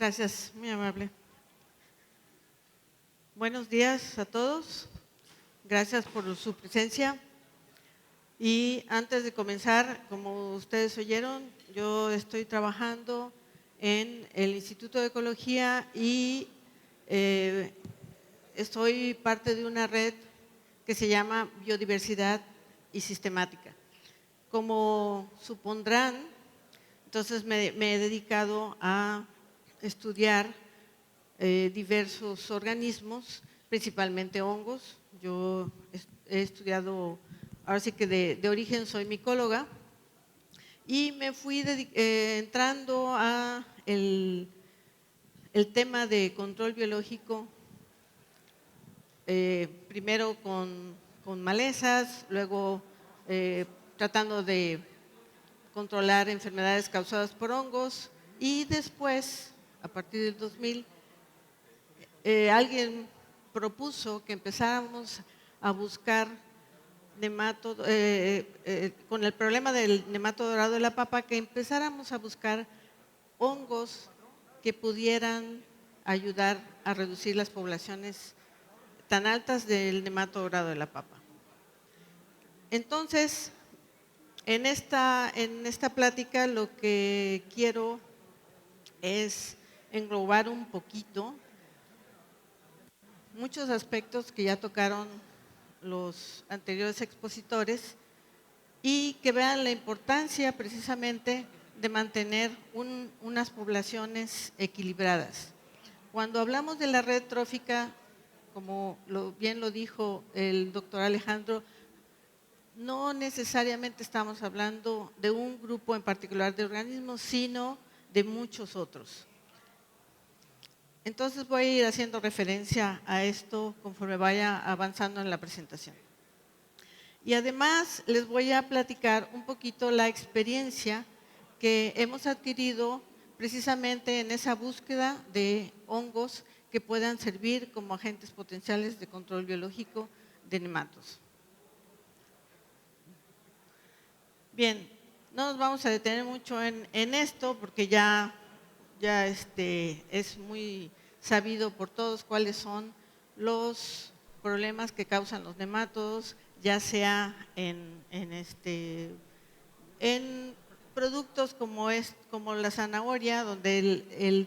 Gracias, muy amable. Buenos días a todos. Gracias por su presencia. Y antes de comenzar, como ustedes oyeron, yo estoy trabajando en el Instituto de Ecología y estoy parte de una red que se llama Biodiversidad y Sistemática. Como supondrán, entonces me he dedicado a estudiar diversos organismos, principalmente hongos. Yo he estudiado, ahora sí que de origen soy micóloga, y me fui entrando a el tema de control biológico, primero con malezas, luego tratando de controlar enfermedades causadas por hongos, y después, a partir del 2000, alguien propuso que empezáramos a buscar con el problema del nemato dorado de la papa, que empezáramos a buscar hongos que pudieran ayudar a reducir las poblaciones tan altas del nemato dorado de la papa. Entonces, en esta plática lo que quiero es englobar un poquito muchos aspectos que ya tocaron los anteriores expositores y que vean la importancia precisamente de mantener unas poblaciones equilibradas. Cuando hablamos de la red trófica, como bien lo dijo el doctor Alejandro, no necesariamente estamos hablando de un grupo en particular de organismos, sino de muchos otros. Entonces voy a ir haciendo referencia a esto conforme vaya avanzando en la presentación. Y además les voy a platicar un poquito la experiencia que hemos adquirido precisamente en esa búsqueda de hongos que puedan servir como agentes potenciales de control biológico de nematos. Bien, no nos vamos a detener mucho en esto porque ya es muy sabido por todos cuáles son los problemas que causan los nematodos, ya sea en productos como la zanahoria, donde el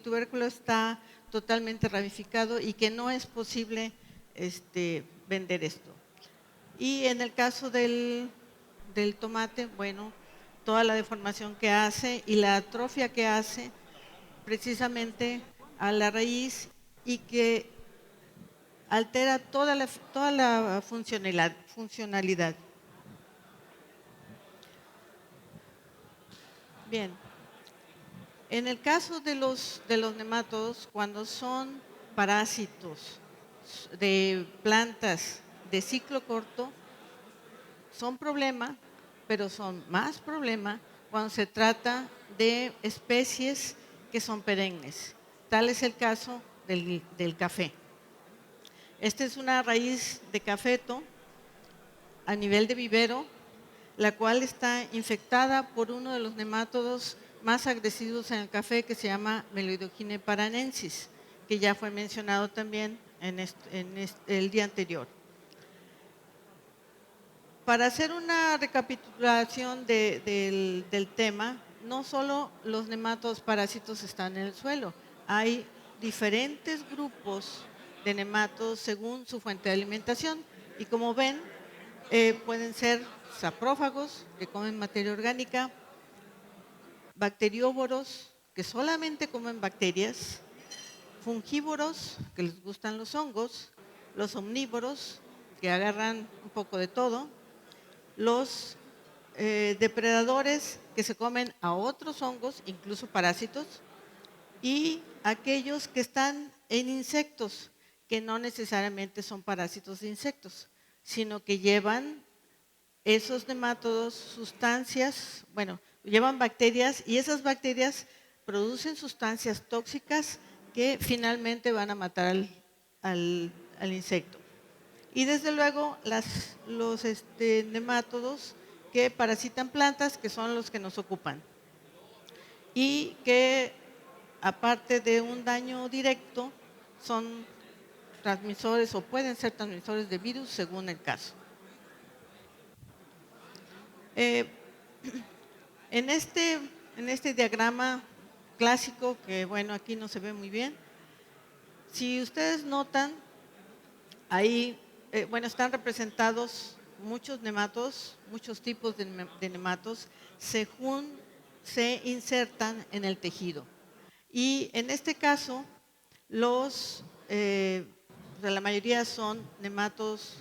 tubérculo está totalmente ramificado y que no es posible vender esto. Y en el caso del tomate, bueno, toda la deformación que hace y la atrofia que hace precisamente a la raíz y que altera toda la funcionalidad. Bien, en el caso de los nematodos, cuando son parásitos de plantas de ciclo corto, son problema, pero son más problema cuando se trata de especies que son perennes. Tal es el caso del café. Esta es una raíz de cafeto a nivel de vivero, la cual está infectada por uno de los nemátodos más agresivos en el café, que se llama Meloidogyne paranensis, que ya fue mencionado también en el día anterior. Para hacer una recapitulación del tema, no solo los nematodos parásitos están en el suelo, hay diferentes grupos de nematodos según su fuente de alimentación y como ven, pueden ser saprófagos que comen materia orgánica, bacterióvoros que solamente comen bacterias, fungívoros que les gustan los hongos, los omnívoros que agarran un poco de todo, los depredadores que se comen a otros hongos, incluso parásitos, y aquellos que están en insectos, que no necesariamente son parásitos de insectos, sino que llevan esos nemátodos sustancias, bueno, llevan bacterias y esas bacterias producen sustancias tóxicas que finalmente van a matar al insecto. Y desde luego los nemátodos que parasitan plantas, que son los que nos ocupan. y que aparte de un daño directo, son transmisores o pueden ser transmisores de virus según el caso. Eh, en este diagrama clásico, que bueno, aquí no se ve muy bien, si ustedes notan, ahí bueno, están representados muchos nematos, muchos tipos de nematos, según se insertan en el tejido. Y en este caso, la mayoría son nematos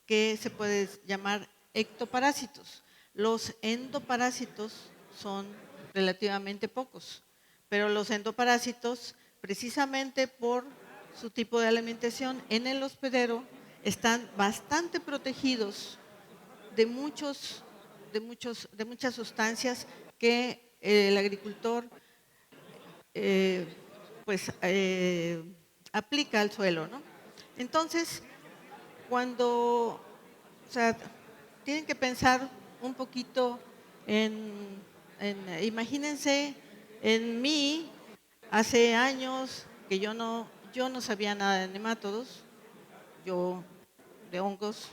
que se puede llamar ectoparásitos. Los endoparásitos son relativamente pocos, pero los endoparásitos, precisamente por su tipo de alimentación en el hospedero, están bastante protegidos de muchas sustancias que el agricultor eh, aplica al suelo, ¿no? Entonces, cuando, o sea, tienen que pensar un poquito imagínense en mí hace años que yo no sabía nada de nemátodos, yo de hongos,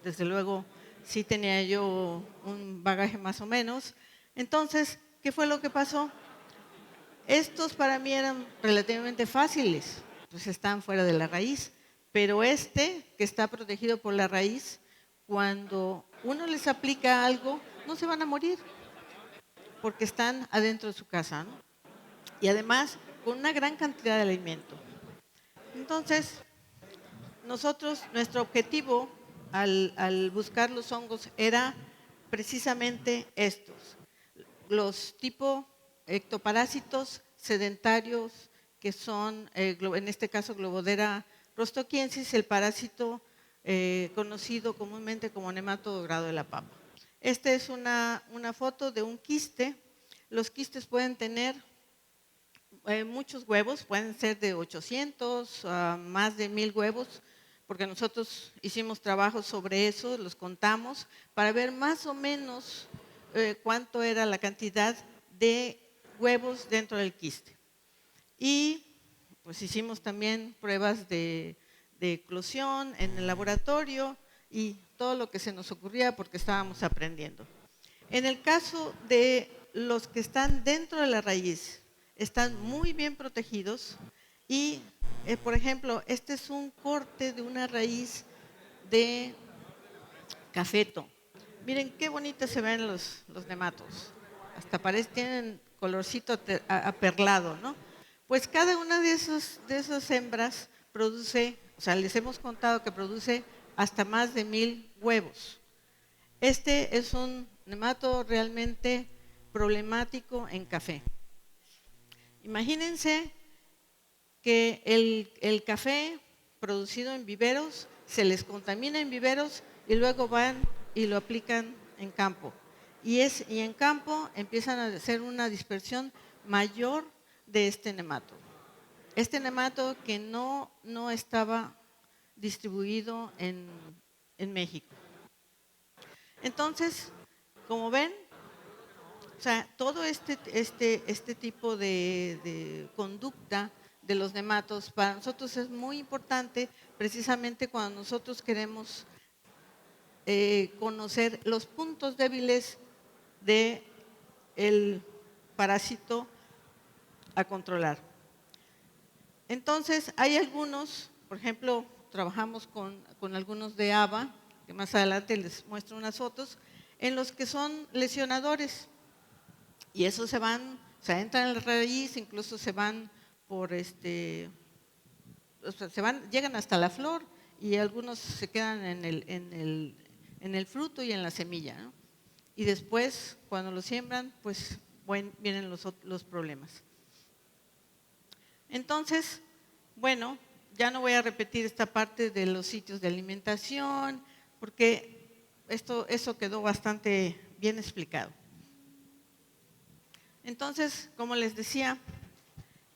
desde luego sí tenía yo un bagaje más o menos. Entonces, ¿qué fue lo que pasó? Estos para mí eran relativamente fáciles, pues están fuera de la raíz, pero que está protegido por la raíz, cuando uno les aplica algo, no se van a morir, porque están adentro de su casa, ¿no? Y además, con una gran cantidad de alimento. Entonces, nuestro objetivo al buscar los hongos era precisamente estos. Los tipo ectoparásitos sedentarios, que son, en este caso, Globodera rostoquiensis, el parásito conocido comúnmente como nematodo dorado de la papa. Esta es una foto de un quiste. Los quistes pueden tener muchos huevos, pueden ser de 800 a más de 1000 huevos, porque nosotros hicimos trabajos sobre eso, los contamos, para ver más o menos cuánto era la cantidad de huevos dentro del quiste. Y pues hicimos también pruebas de eclosión en el laboratorio y todo lo que se nos ocurría porque estábamos aprendiendo. En el caso de los que están dentro de la raíz, están muy bien protegidos y, por ejemplo, este es un corte de una raíz de cafeto. Miren qué bonitos se ven los nematos. Hasta tienen colorcito aperlado, ¿no? Pues cada una de esas hembras produce, o sea, les hemos contado que produce hasta más de 1000 huevos. Este es un nemato realmente problemático en café. Imagínense que el café producido en viveros se les contamina en viveros y luego van y lo aplican en campo. Y en campo empiezan a hacer una dispersión mayor de este nemato. Este nemato que no estaba distribuido en México. Entonces, como ven, o sea, todo este tipo de conducta de los nematos para nosotros es muy importante, precisamente cuando nosotros queremos conocer los puntos débiles del parásito a controlar. Entonces, hay algunos, por ejemplo, trabajamos con algunos de ABA, que más adelante les muestro unas fotos, en los que son lesionadores. Y esos entran en la raíz, incluso se van llegan hasta la flor y algunos se quedan en el fruto y en la semilla, ¿no? Y después, cuando lo siembran, pues vienen los problemas. Entonces, bueno, ya no voy a repetir esta parte de los sitios de alimentación, porque eso quedó bastante bien explicado. Entonces, como les decía,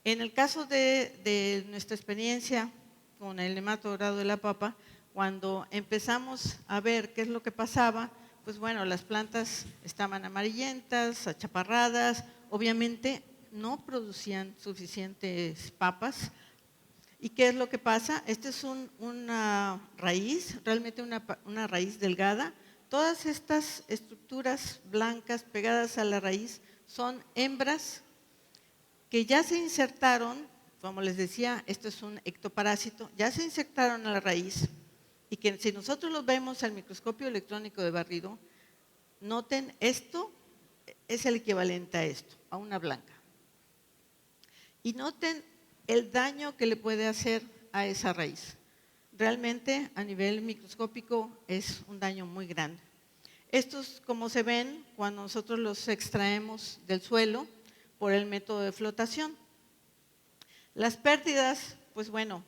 en el caso de nuestra experiencia con el nematodo dorado de la papa, cuando empezamos a ver qué es lo que pasaba, pues bueno, las plantas estaban amarillentas, achaparradas, obviamente no producían suficientes papas. ¿Y qué es lo que pasa? Esta es una raíz, realmente una raíz delgada. Todas estas estructuras blancas pegadas a la raíz son hembras que ya se insertaron, como les decía, esto es un ectoparásito, ya se insertaron a la raíz y que si nosotros los vemos al microscopio electrónico de barrido, noten esto es el equivalente a esto, a una blanca. Y noten el daño que le puede hacer a esa raíz. Realmente a nivel microscópico es un daño muy grande. Estos, como se ven, cuando nosotros los extraemos del suelo por el método de flotación. Las pérdidas, pues bueno,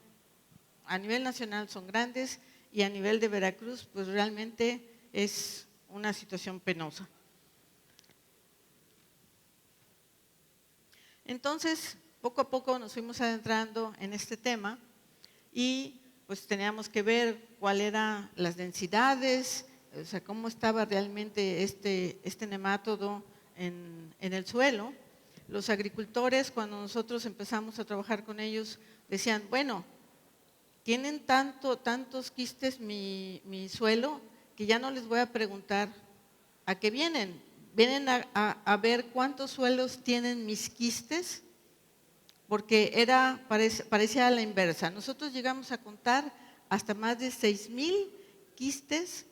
a nivel nacional son grandes y a nivel de Veracruz, pues realmente es una situación penosa. Entonces, poco a poco nos fuimos adentrando en este tema y pues teníamos que ver cuáles eran las densidades, o sea, cómo estaba realmente este nemátodo en el suelo. Los agricultores, cuando nosotros empezamos a trabajar con ellos, decían, bueno, tienen tantos quistes mi suelo que ya no les voy a preguntar a qué vienen. Vienen a ver cuántos suelos tienen mis quistes, porque parecía a la inversa. Nosotros llegamos a contar hasta más de 6,000 quistes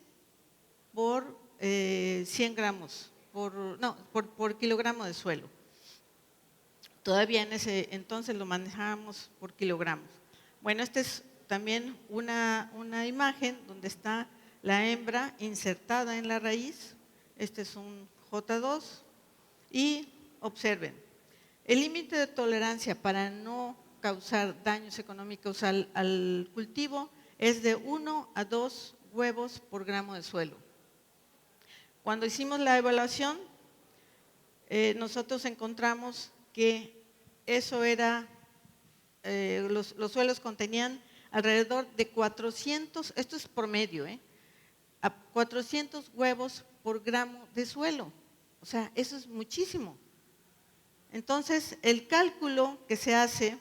por 100 gramos, por kilogramo de suelo. Todavía en ese entonces lo manejábamos por kilogramos. Bueno, esta es también una imagen donde está la hembra insertada en la raíz. Este es un J2 y observen, el límite de tolerancia para no causar daños económicos al cultivo es de 1 a 2 huevos por gramo de suelo. Cuando hicimos la evaluación, nosotros encontramos que eso era, los suelos contenían alrededor de 400, esto es promedio, a 400 huevos por gramo de suelo. O sea, eso es muchísimo. Entonces, el cálculo que se hace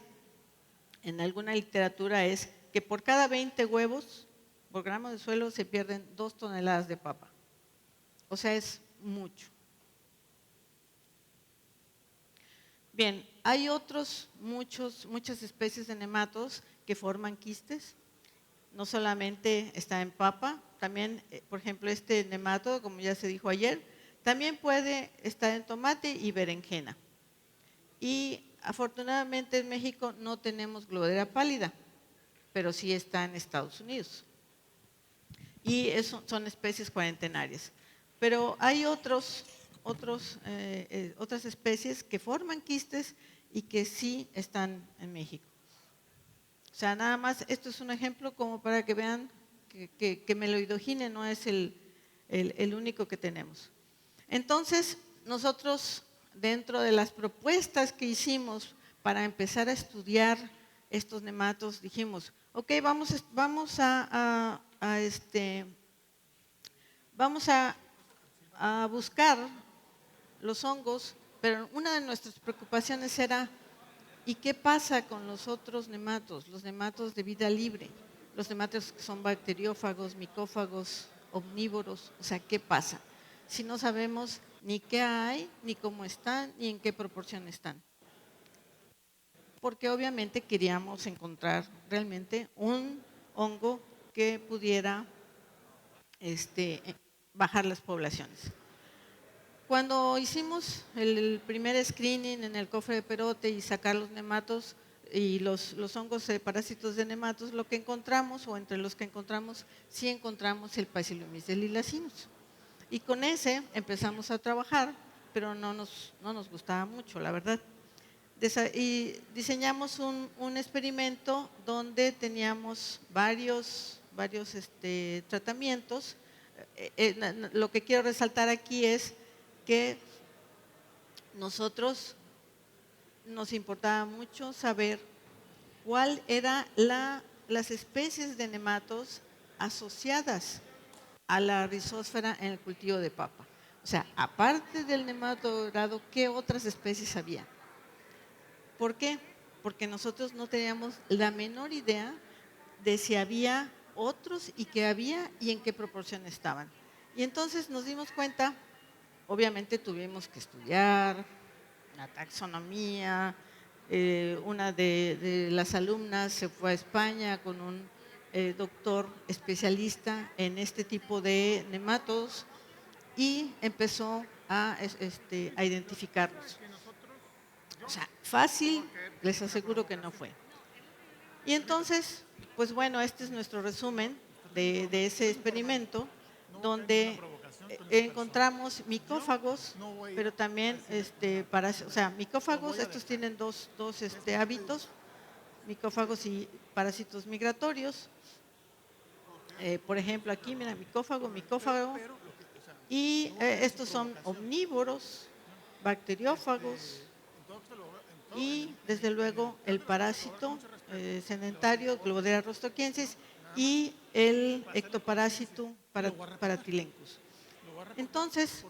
en alguna literatura es que por cada 20 huevos por gramo de suelo se pierden 2 toneladas de papa. O sea, es mucho. Bien, hay muchas especies de nematos que forman quistes. No solamente está en papa, también, por ejemplo, este nematodo, como ya se dijo ayer, también puede estar en tomate y berenjena. Y afortunadamente en México no tenemos glodera pálida, pero sí está en Estados Unidos. Y son especies cuarentenarias. Pero hay otras especies que forman quistes y que sí están en México. O sea, nada más, esto es un ejemplo como para que vean que meloidogine no es el único que tenemos. Entonces, nosotros, dentro de las propuestas que hicimos para empezar a estudiar estos nematos, dijimos, ok, vamos a buscar los hongos, pero una de nuestras preocupaciones era, ¿y qué pasa con los otros nematos, los nematos de vida libre? Los nematos que son bacteriófagos, micófagos, omnívoros, o sea, ¿qué pasa? Si no sabemos ni qué hay, ni cómo están, ni en qué proporción están. Porque obviamente queríamos encontrar realmente un hongo que pudiera bajar las poblaciones. Cuando hicimos el primer screening en el cofre de Perote y sacar los nematos y los hongos parásitos de nematos, lo que encontramos, o entre los que encontramos, sí encontramos el Bacillomyces lilacinus. Y con ese empezamos a trabajar, pero no nos gustaba mucho, la verdad. Y diseñamos un experimento donde teníamos varios tratamientos. Lo que quiero resaltar aquí es que nosotros nos importaba mucho saber cuál era las especies de nematos asociadas a la rizósfera en el cultivo de papa. O sea, aparte del nemato dorado, ¿qué otras especies había? ¿Por qué? Porque nosotros no teníamos la menor idea de si había otros y qué había y en qué proporción estaban. Y entonces nos dimos cuenta, obviamente tuvimos que estudiar la taxonomía, una de las alumnas se fue a España con un doctor especialista en este tipo de nematodos y empezó a identificarlos. O sea, fácil, les aseguro que no fue. Y entonces, pues bueno, este es nuestro resumen de ese experimento, donde encontramos micófagos, pero también o sea, micófagos, estos tienen dos hábitos, micófagos y parásitos migratorios. Por ejemplo, aquí, mira, micófago, y estos son omnívoros, bacteriófagos, y desde luego el parásito sedentario, Globodera rostoquiensis, y el ectoparásito Paratilencus. Entonces,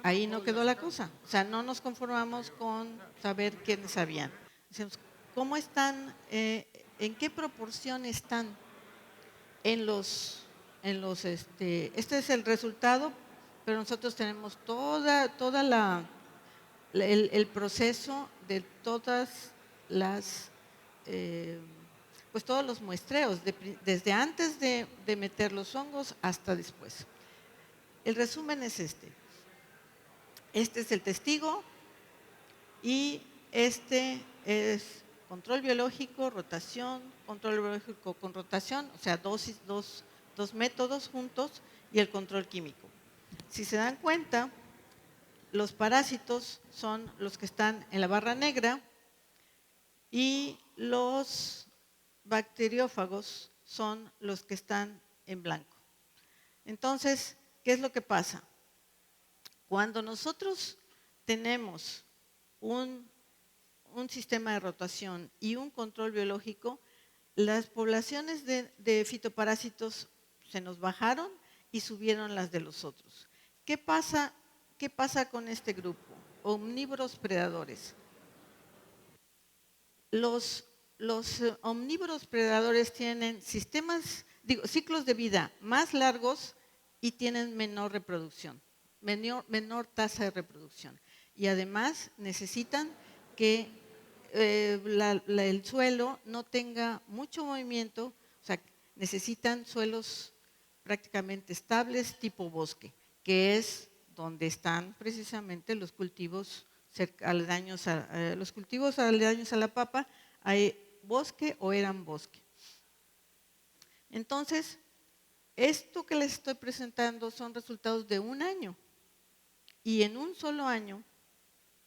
ahí no quedó la cosa. O sea, no nos conformamos con saber quiénes habían. Decimos, ¿cómo están, en qué proporción están este es el resultado, pero nosotros tenemos toda el proceso de todas las, pues todos los muestreos, desde antes de meter los hongos hasta después. El resumen es este. Este es el testigo y este es control biológico, rotación, control biológico con rotación, o sea, dos métodos juntos y el control químico. Si se dan cuenta, los parásitos son los que están en la barra negra y los bacteriófagos son los que están en blanco. Entonces, ¿qué es lo que pasa? Cuando nosotros tenemos un sistema de rotación y un control biológico, las poblaciones de fitoparásitos se nos bajaron y subieron las de los otros. ¿Qué pasa con este grupo? Omnívoros predadores. Los omnívoros predadores tienen ciclos de vida más largos y tienen menor reproducción, menor tasa de reproducción. Y además necesitan que el suelo no tenga mucho movimiento, o sea, necesitan suelos prácticamente estables tipo bosque, que es donde están precisamente los cultivos aledaños a la papa, hay bosque o eran bosque. Entonces, esto que les estoy presentando son resultados de un año. Y en un solo año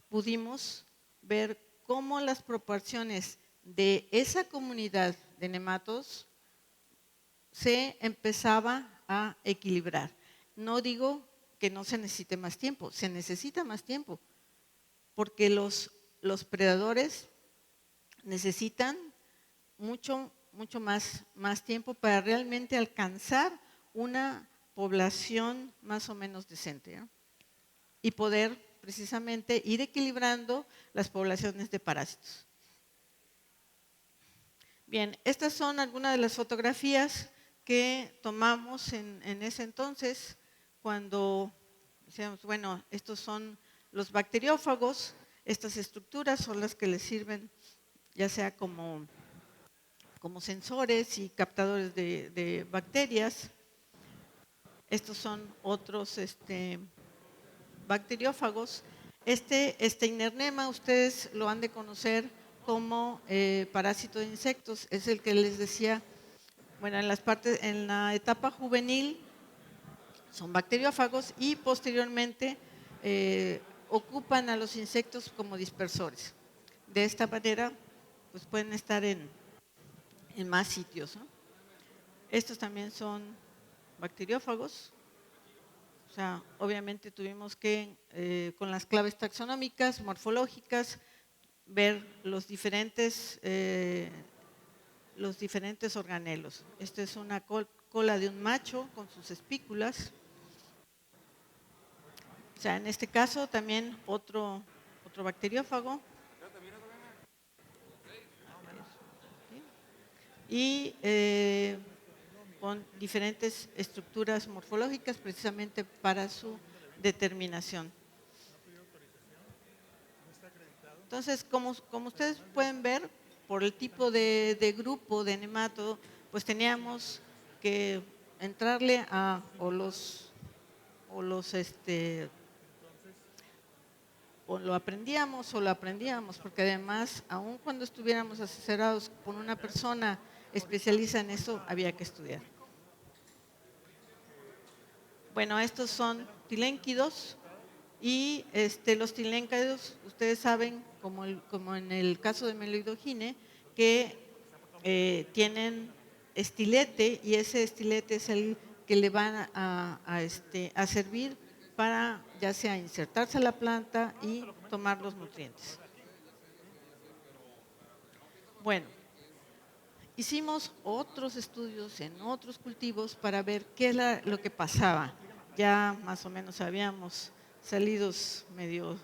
pudimos ver cómo las proporciones de esa comunidad de nematodos se empezaba a equilibrar. No digo que no se necesite más tiempo, se necesita más tiempo, porque los predadores necesitan mucho más tiempo para realmente alcanzar una población más o menos decente, ¿no? Y poder precisamente ir equilibrando las poblaciones de parásitos. Bien, estas son algunas de las fotografías que tomamos en ese entonces, cuando decíamos, bueno, estos son los bacteriófagos, estas estructuras son las que les sirven ya sea como sensores y captadores de bacterias. Estos son otros bacteriófagos. Este Steinernema, ustedes lo han de conocer como parásito de insectos, es el que les decía, bueno, en la etapa juvenil son bacteriófagos y posteriormente ocupan a los insectos como dispersores. De esta manera, pues pueden estar en más sitios, ¿no? Estos también son bacteriófagos. O sea, obviamente tuvimos que, con las claves taxonómicas, morfológicas, ver los diferentes organelos. Esta es una cola de un macho con sus espículas. O sea, en este caso también otro otro bacteriófago. Y con diferentes estructuras morfológicas precisamente para su determinación. Entonces, como ustedes pueden ver, por el tipo de grupo de nemátodo, pues teníamos que entrarle a o lo aprendíamos o lo aprendíamos, porque además, aun cuando estuviéramos asesorados por una persona especialista en eso, había que estudiar. Bueno, estos son tilénquidos y los tilénquidos, ustedes saben, como en el caso de Meloidogine, que tienen estilete y ese estilete es el que le van a servir para ya sea insertarse a la planta y tomar los nutrientes. Bueno, hicimos otros estudios en otros cultivos para ver qué era lo que pasaba. Ya más o menos habíamos salido medio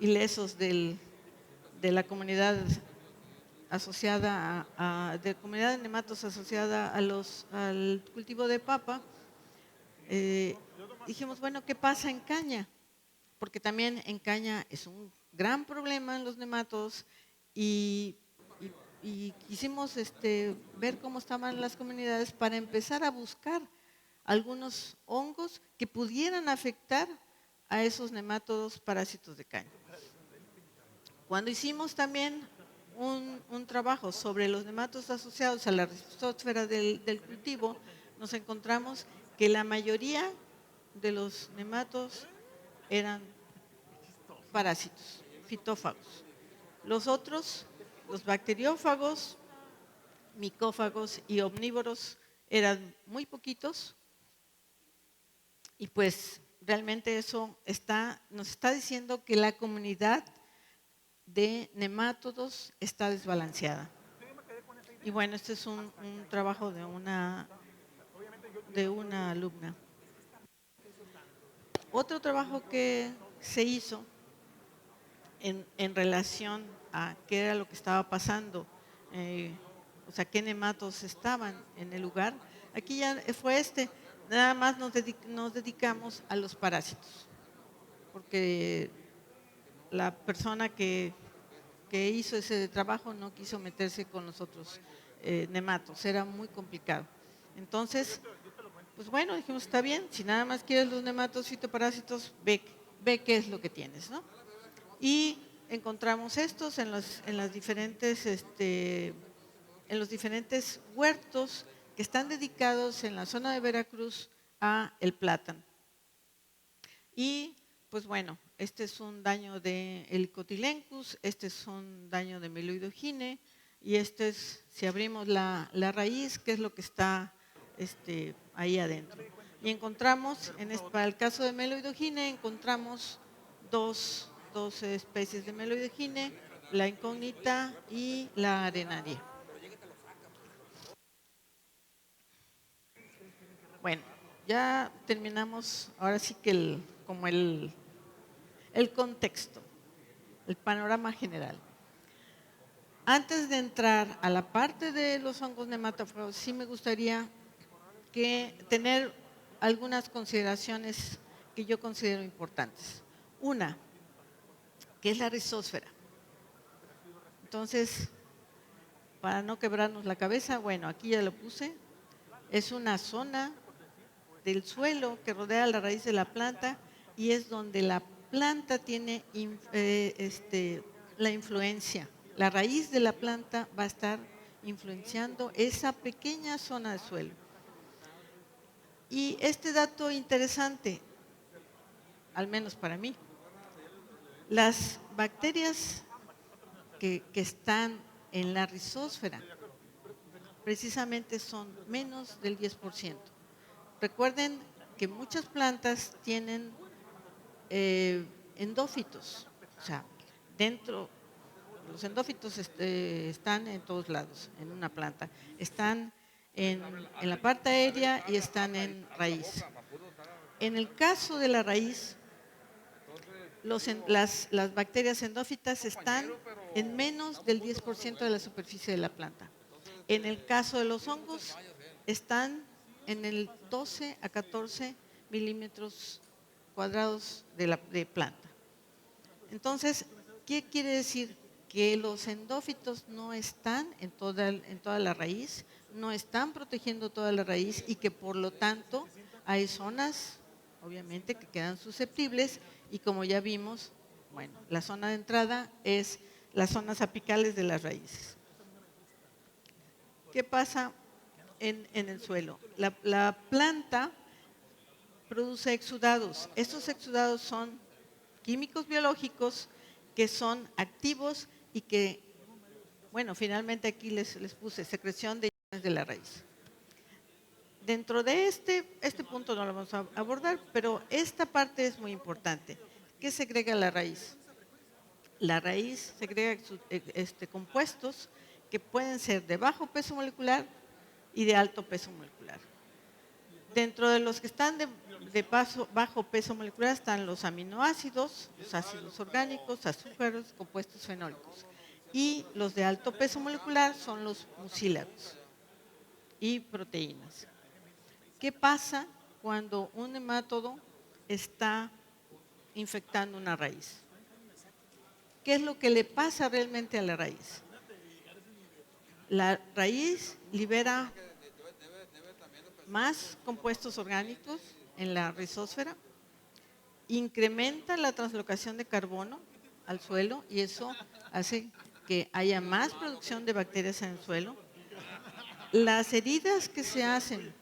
ilesos de la comunidad asociada de comunidad de nematos asociada al cultivo de papa. Dijimos, bueno, ¿qué pasa en caña? Porque también en caña es un gran problema en los nematos y quisimos ver cómo estaban las comunidades para empezar a buscar algunos hongos que pudieran afectar a esos nematodos parásitos de caña. Cuando hicimos también un trabajo sobre los nematodos asociados a la rizósfera del cultivo, nos encontramos que la mayoría de los nematodos eran parásitos, fitófagos. Los otros, los bacteriófagos, micófagos y omnívoros eran muy poquitos y pues realmente eso nos está diciendo que la comunidad de nemátodos está desbalanceada. Y bueno, este es un trabajo de una alumna. Otro trabajo que se hizo en relación a qué era lo que estaba pasando, o sea, qué nematodos estaban en el lugar, aquí ya fue nada más nos dedicamos a los parásitos, porque la persona que hizo ese trabajo no quiso meterse con los otros nematos, era muy complicado. Entonces, pues bueno, dijimos, está bien, si nada más quieres los nematos fitoparásitos, ve qué es lo que tienes, ¿no? Y encontramos estos en los diferentes huertos que están dedicados en la zona de Veracruz a el plátano. Y pues bueno, este es un daño de Helicotylenchus, este es un daño de Meloidogine y este es, si abrimos la raíz, qué es lo que está ahí adentro. Y encontramos, para el caso de Meloidogine, encontramos dos especies de Meloidogine, la incógnita y la arenaria. Bueno, ya terminamos, ahora sí que como el contexto, el panorama general. Antes de entrar a la parte de los hongos nematófagos, sí me gustaría tener algunas consideraciones que yo considero importantes. Una, que es la rizósfera. Entonces, para no quebrarnos la cabeza, bueno, aquí ya lo puse, es una zona del suelo que rodea la raíz de la planta y es donde la planta tiene la influencia. La raíz de la planta va a estar influenciando esa pequeña zona de suelo. Y este dato interesante, al menos para mí, las bacterias que están en la rizósfera precisamente son menos del 10%. Recuerden que muchas plantas tienen endófitos, o sea, los endófitos están en todos lados, en una planta. Están en la parte aérea y están en raíz. En el caso de la raíz, las bacterias endófitas están en menos del 10% de la superficie de la planta. En el caso de los hongos, están en el 12 a 14 milímetros cuadrados de planta. Entonces, ¿qué quiere decir? Que los endófitos no están en toda la raíz, no están protegiendo toda la raíz y que por lo tanto hay zonas, obviamente, que quedan susceptibles y como ya vimos, bueno, la zona de entrada es las zonas apicales de las raíces. ¿Qué pasa en el suelo? La planta produce exudados. Estos exudados son químicos biológicos que son activos y que, bueno, finalmente aquí les puse secreción de iones de la raíz. Dentro de este punto no lo vamos a abordar, pero esta parte es muy importante. ¿Qué segrega la raíz? La raíz segrega compuestos que pueden ser de bajo peso molecular y de alto peso molecular. Dentro de los que están de bajo peso molecular están los aminoácidos, los ácidos orgánicos, azúcares, compuestos fenólicos. Y los de alto peso molecular son los mucílagos y proteínas. ¿Qué pasa cuando un nemátodo está infectando una raíz? ¿Qué es lo que le pasa realmente a la raíz? La raíz libera más compuestos orgánicos en la rizósfera, incrementa la translocación de carbono al suelo y eso hace que haya más producción de bacterias en el suelo. Las heridas que se hacen,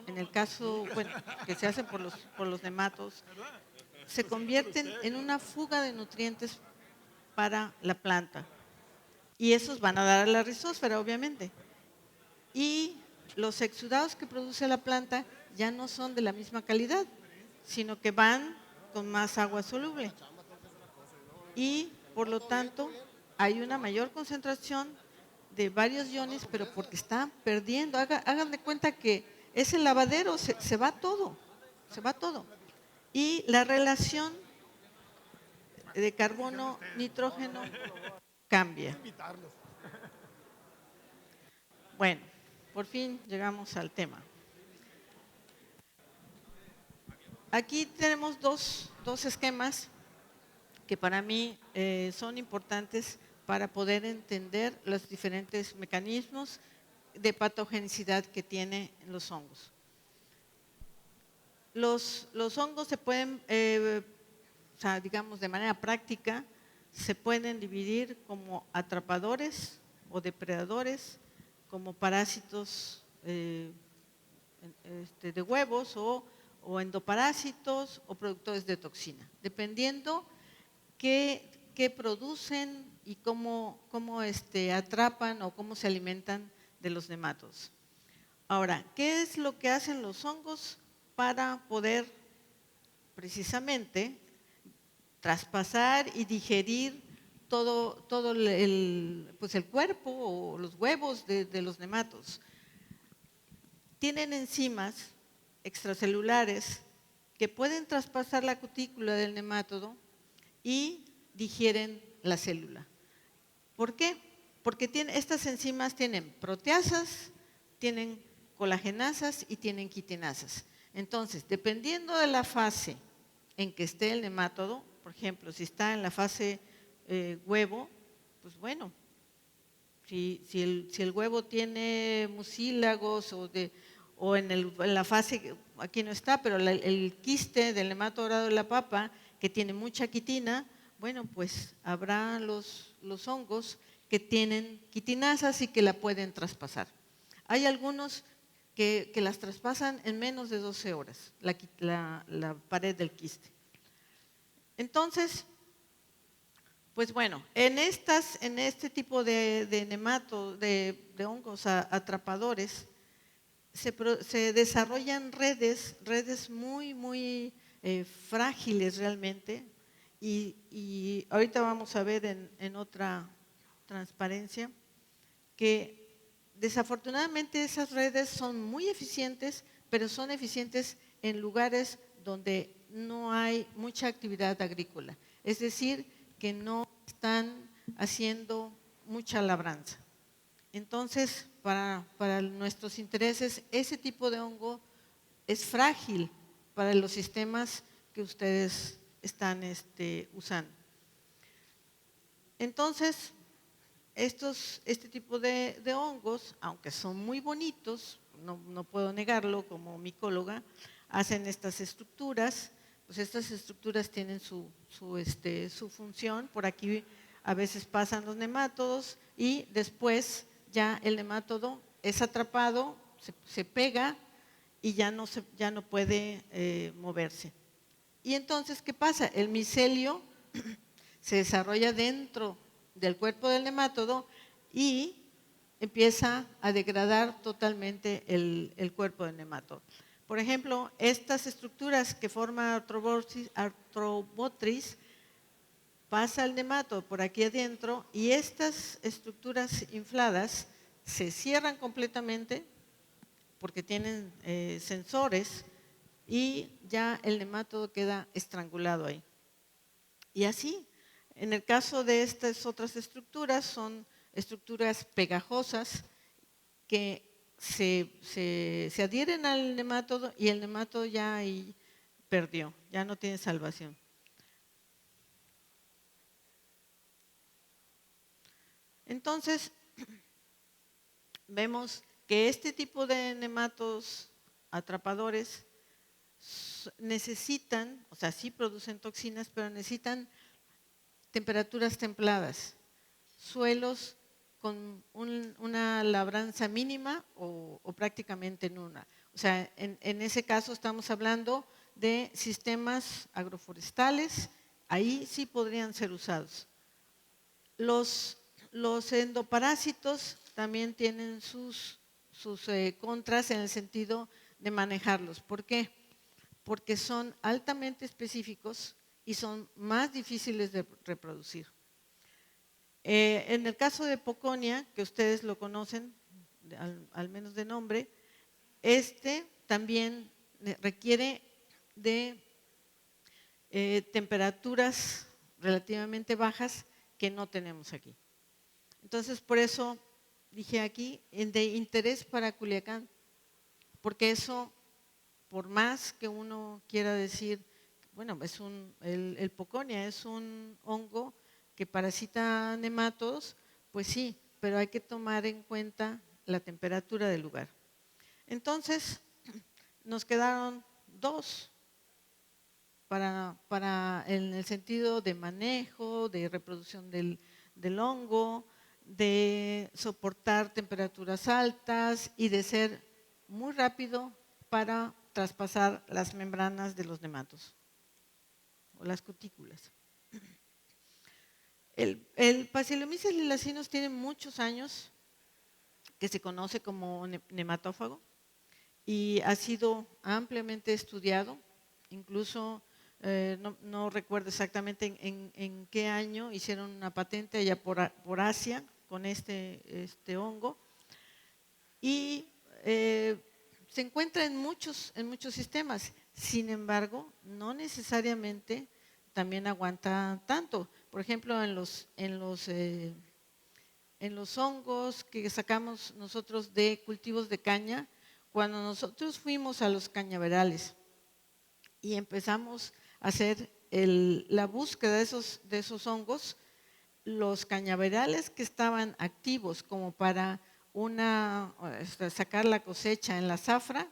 en el caso, bueno, que se hacen por los nematodos, se convierten en una fuga de nutrientes para la planta y esos van a dar a la rizósfera, obviamente. Y los exudados que produce la planta ya no son de la misma calidad, sino que van con más agua soluble. Y por lo tanto hay una mayor concentración de varios iones, pero porque están perdiendo. Hagan de cuenta que es el lavadero, se va todo, se va todo. Y la relación de carbono-nitrógeno cambia. Bueno, por fin llegamos al tema. Aquí tenemos dos esquemas que para mí son importantes para poder entender los diferentes mecanismos de patogenicidad que tienen los hongos. Los hongos se pueden, o sea, digamos de manera práctica, se pueden dividir como atrapadores o depredadores, como parásitos de huevos o endoparásitos o productores de toxina, dependiendo qué producen y cómo atrapan o cómo se alimentan de los nematodos. Ahora, ¿qué es lo que hacen los hongos para poder precisamente traspasar y digerir todo el cuerpo o los huevos de los nematodos? Tienen enzimas extracelulares que pueden traspasar la cutícula del nemátodo y digieren la célula. ¿Por qué? Porque estas enzimas tienen proteasas, tienen colagenasas y tienen quitinasas. Entonces, dependiendo de la fase en que esté el nemátodo, por ejemplo, si está en la fase huevo, pues bueno, si el huevo tiene mucílagos o en la fase, aquí no está, pero el quiste del nematodo dorado de la papa, que tiene mucha quitina, bueno, pues habrá los hongos que tienen quitinasas y que la pueden traspasar. Hay algunos que las traspasan en menos de 12 horas, la pared del quiste. Entonces, pues bueno, en este tipo de nematodos, de hongos atrapadores, se desarrollan redes muy frágiles realmente y ahorita vamos a ver en otra transparencia que desafortunadamente esas redes son muy eficientes, pero son eficientes en lugares donde no hay mucha actividad agrícola. es decir, que no están haciendo mucha labranza. Entonces, para nuestros intereses, ese tipo de hongo es frágil para los sistemas que ustedes están usando. Entonces, este tipo de hongos, aunque son muy bonitos, no puedo negarlo como micóloga, hacen estas estructuras, pues estas estructuras tienen su función. Por aquí a veces pasan los nemátodos y después ya el nemátodo es atrapado, se pega y ya no puede moverse. Y entonces, ¿qué pasa? El micelio se desarrolla dentro del cuerpo del nemátodo y empieza a degradar totalmente el cuerpo del nemátodo. Por ejemplo, estas estructuras que forma Arthrobotrys, pasa el nemátodo por aquí adentro y estas estructuras infladas se cierran completamente porque tienen sensores y ya el nemátodo queda estrangulado ahí. Y así, en el caso de estas otras estructuras, son estructuras pegajosas que se adhieren al nemátodo y el nemátodo ya ahí perdió, ya no tiene salvación. Entonces, vemos que este tipo de nematodos atrapadores necesitan, o sea, sí producen toxinas, pero necesitan temperaturas templadas, suelos con una labranza mínima o prácticamente nula. O sea, en ese caso estamos hablando de sistemas agroforestales, ahí sí podrían ser usados. Los endoparásitos también tienen sus contras en el sentido de manejarlos. ¿Por qué? Porque son altamente específicos y son más difíciles de reproducir. En el caso de Poconia, que ustedes lo conocen, al menos de nombre, también requiere de temperaturas relativamente bajas que no tenemos aquí. Entonces, por eso dije aquí, de interés para Culiacán, porque eso, por más que uno quiera decir, bueno, el Poconia es un hongo que parasita nematodos, pues sí, pero hay que tomar en cuenta la temperatura del lugar. Entonces, nos quedaron dos en el sentido de manejo, de reproducción del hongo, de soportar temperaturas altas y de ser muy rápido para traspasar las membranas de los nematodos o las cutículas. El Bacillomyces lilacinus tiene muchos años que se conoce como nematófago y ha sido ampliamente estudiado, incluso no recuerdo exactamente en qué año hicieron una patente allá por Asia con este hongo y se encuentra en muchos sistemas. Sin embargo, no necesariamente también aguanta tanto. Por ejemplo, en los hongos que sacamos nosotros de cultivos de caña, cuando nosotros fuimos a los cañaverales y empezamos a hacer la búsqueda de esos hongos, los cañaverales que estaban activos como para sacar la cosecha en la zafra,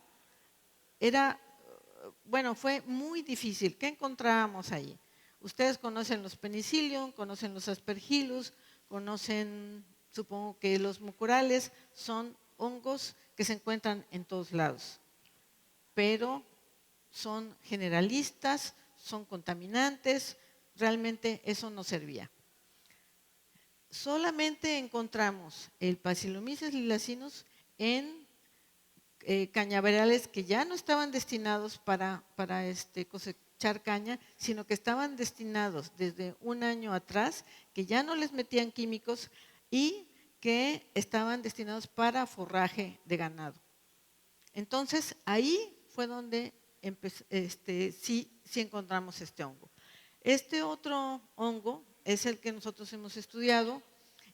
fue muy difícil. ¿Qué encontrábamos ahí? Ustedes conocen los penicillium, conocen los aspergillus, conocen, supongo que los mucorales, son hongos que se encuentran en todos lados, pero son generalistas, son contaminantes, realmente eso no servía. Solamente encontramos el Bacillomyces lilacinus en cañaverales que ya no estaban destinados para cosechar caña, sino que estaban destinados desde un año atrás, que ya no les metían químicos y que estaban destinados para forraje de ganado. Entonces, ahí fue donde sí encontramos este hongo. Este otro hongo es el que nosotros hemos estudiado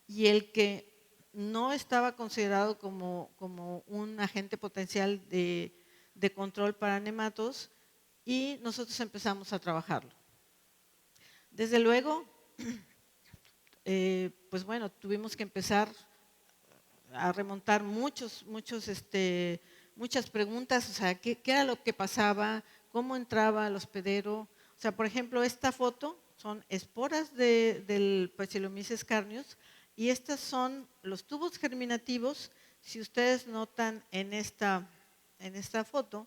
y el que no estaba considerado como un agente potencial de control para nematodos y nosotros empezamos a trabajarlo. Desde luego, pues bueno, tuvimos que empezar a remontar muchas preguntas, o sea, ¿qué era lo que pasaba? ¿Cómo entraba el hospedero? O sea, por ejemplo, esta foto son esporas del Bacillomyces carnius y estos son los tubos germinativos. Si ustedes notan en esta foto,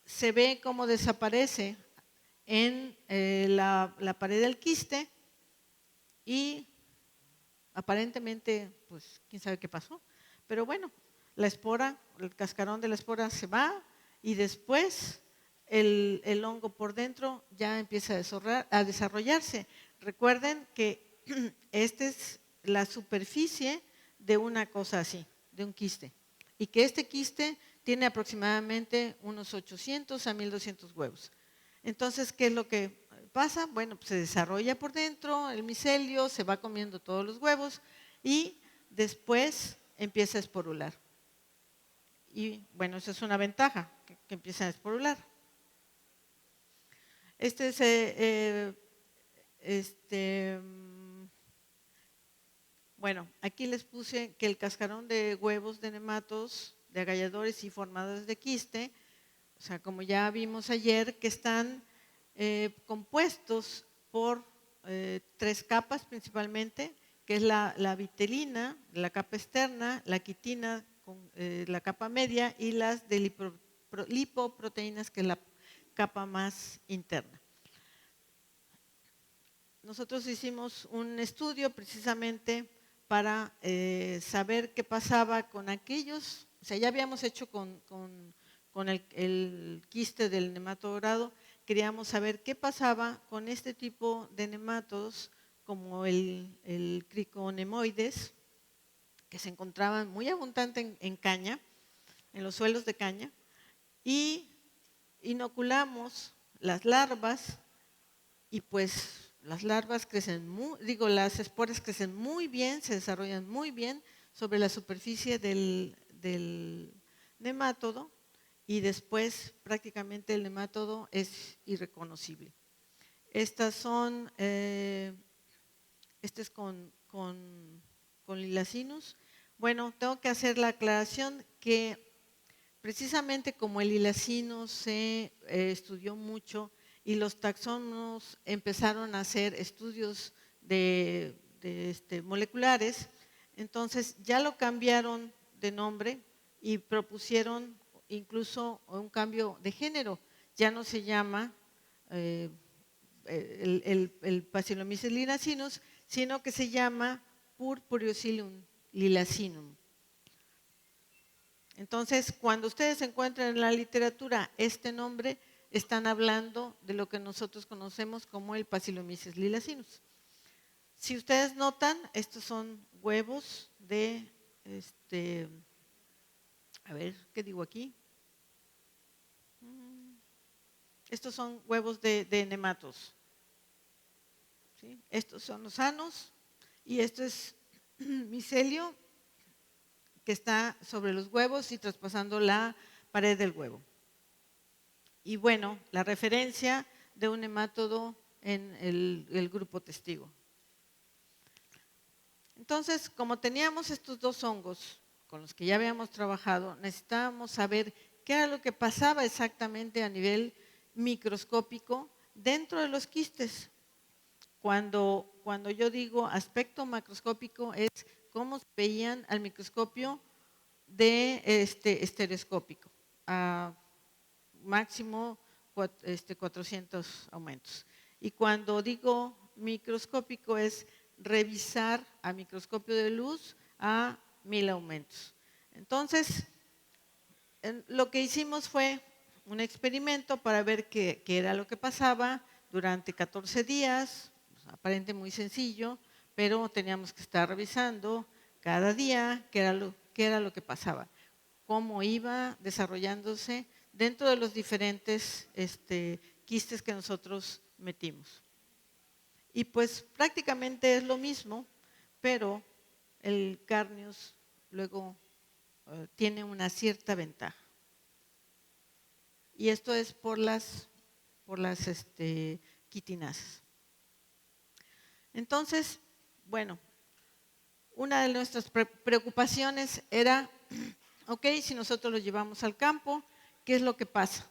se ve cómo desaparece en la pared del quiste y aparentemente, pues, quién sabe qué pasó. Pero bueno, la espora, el cascarón de la espora se va y después el hongo por dentro ya empieza a desarrollarse. Recuerden que esta es la superficie de una cosa así, de un quiste. Y que este quiste tiene aproximadamente unos 800 a 1200 huevos. Entonces, ¿qué es lo que pasa? Bueno, pues se desarrolla por dentro el micelio, se va comiendo todos los huevos y después empieza a esporular. Y bueno, esa es una ventaja, que empieza a esporular. Bueno, aquí les puse que el cascarón de huevos de nematodos, de agalladores y formadores de quiste, o sea, como ya vimos ayer, que están compuestos por 3 capas principalmente, que es la vitelina, la capa externa, la quitina, la capa media, y las de lipoproteínas, que es la capa más interna. Nosotros hicimos un estudio precisamente para saber qué pasaba con aquellos, o sea, ya habíamos hecho con el quiste del nematodo dorado, queríamos saber qué pasaba con este tipo de nematodos como el criconemoides, que se encontraban muy abundante en caña, en los suelos de caña, y inoculamos las larvas y pues las larvas crecen las esporas crecen muy bien, se desarrollan muy bien sobre la superficie del nemátodo y después prácticamente el nemátodo es irreconocible. Estas son, este es con Lilacinus. Bueno, tengo que hacer la aclaración que precisamente como el Lilacinus se estudió mucho y los taxónomos empezaron a hacer estudios moleculares, entonces ya lo cambiaron de nombre y propusieron incluso un cambio de género. Ya no se llama el Bacillomyces lilacinus, sino que se llama Purpureoxylum lilacinum. Entonces, cuando ustedes encuentran en la literatura este nombre, están hablando de lo que nosotros conocemos como el Bacillomyces lilacinus. Si ustedes notan, estos son huevos de, a ver, ¿qué digo aquí? Estos son huevos de nematos. ¿Sí? Estos son los sanos y esto es micelio que está sobre los huevos y traspasando la pared del huevo. Y bueno, la referencia de un nemátodo en el grupo testigo. Entonces, como teníamos estos 2 hongos con los que ya habíamos trabajado, necesitábamos saber qué era lo que pasaba exactamente a nivel microscópico dentro de los quistes. Cuando yo digo aspecto macroscópico es cómo se veían al microscopio de estereoscópico, a máximo 400 aumentos. Y cuando digo microscópico es revisar a microscopio de luz a 1000 aumentos. Entonces, lo que hicimos fue un experimento para ver qué era lo que pasaba durante 14 días, aparente muy sencillo, pero teníamos que estar revisando cada día qué era lo que pasaba, cómo iba desarrollándose dentro de los diferentes quistes que nosotros metimos. Y pues prácticamente es lo mismo, pero el Carnios luego tiene una cierta ventaja. Y esto es por las quitinasas. Entonces, bueno, una de nuestras preocupaciones era, ok, si nosotros lo llevamos al campo, ¿qué es lo que pasa?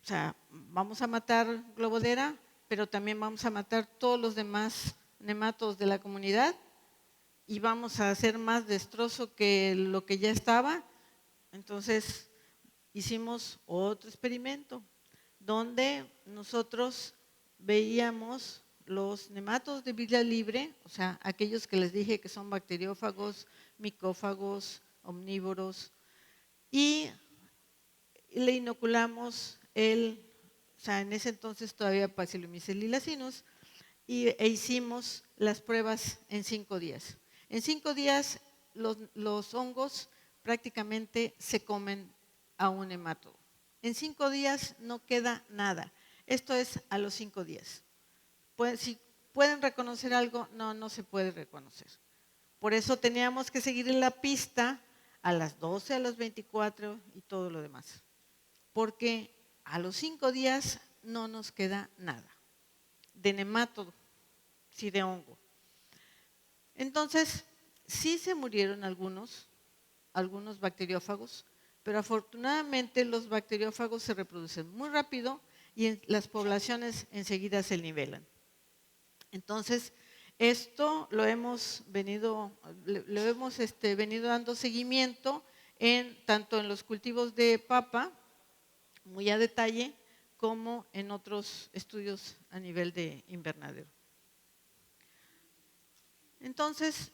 O sea, vamos a matar globodera, pero también vamos a matar todos los demás nematodos de la comunidad y vamos a hacer más destrozo que lo que ya estaba. Entonces, hicimos otro experimento donde nosotros veíamos los nematodos de vida libre, o sea, aquellos que les dije que son bacteriófagos, micófagos, omnívoros, y le inoculamos o sea, en ese entonces todavía Bacillomyces liliaceus, e hicimos las pruebas en 5 días. En 5 días los hongos prácticamente se comen a un nematodo. En 5 días no queda nada. Esto es a los 5 días. Si pueden reconocer algo, no se puede reconocer. Por eso teníamos que seguir la pista a las 12, a las 24 y todo lo demás. Porque a los 5 días no nos queda nada de nematodo, sí de hongo. Entonces, sí se murieron algunos bacteriófagos, pero afortunadamente los bacteriófagos se reproducen muy rápido y las poblaciones enseguida se nivelan. Entonces, esto lo hemos venido dando seguimiento tanto en los cultivos de papa, muy a detalle, como en otros estudios a nivel de invernadero. Entonces,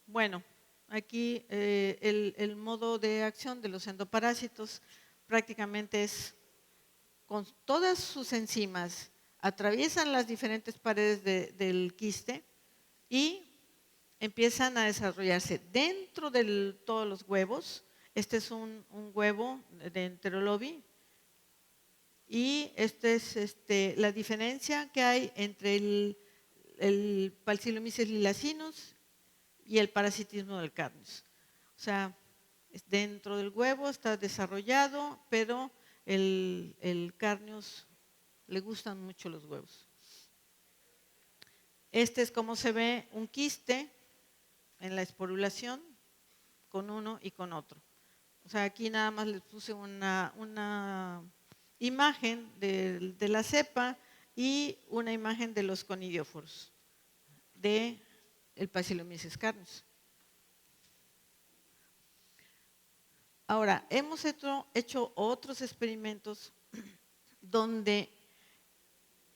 bueno, aquí el modo de acción de los endoparásitos prácticamente es con todas sus enzimas atraviesan las diferentes paredes del quiste y empiezan a desarrollarse dentro de todos los huevos. Este es un huevo de Enterolobi y esta es la diferencia que hay entre el Bacillomyces liliaceus y el parasitismo del Carnios. O sea, dentro del huevo está desarrollado, pero el Carnios le gustan mucho los huevos. Este es como se ve un quiste en la esporulación con uno y con otro. O sea, aquí nada más les puse una imagen de la cepa y una imagen de los conidioforos del Bacillomyces carnios. Ahora, hemos hecho otros experimentos donde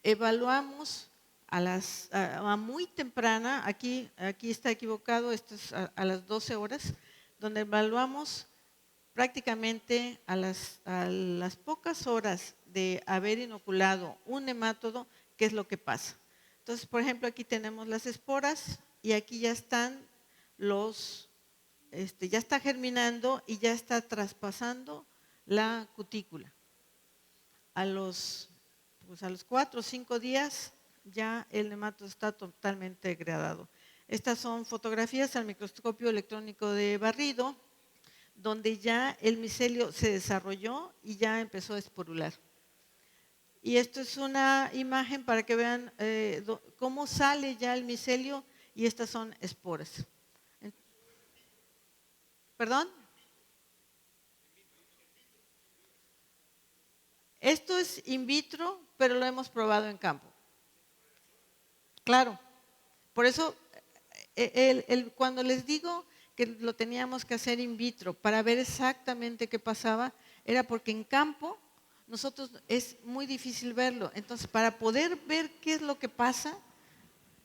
evaluamos a muy temprana, aquí está equivocado, esto es a las 12 horas, donde evaluamos prácticamente a las pocas horas de haber inoculado un nemátodo, qué es lo que pasa. Entonces, por ejemplo, aquí tenemos las esporas y aquí ya están ya está germinando y ya está traspasando la cutícula. A los 4 o 5 días ya el nemátodo está totalmente degradado. Estas son fotografías al microscopio electrónico de barrido, donde ya el micelio se desarrolló y ya empezó a esporular. Y esto es una imagen para que vean cómo sale ya el micelio y estas son esporas. ¿Perdón? Esto es in vitro, pero lo hemos probado en campo. Claro. Por eso, cuando les digo que lo teníamos que hacer in vitro para ver exactamente qué pasaba, era porque en campo nosotros es muy difícil verlo. Entonces, para poder ver qué es lo que pasa,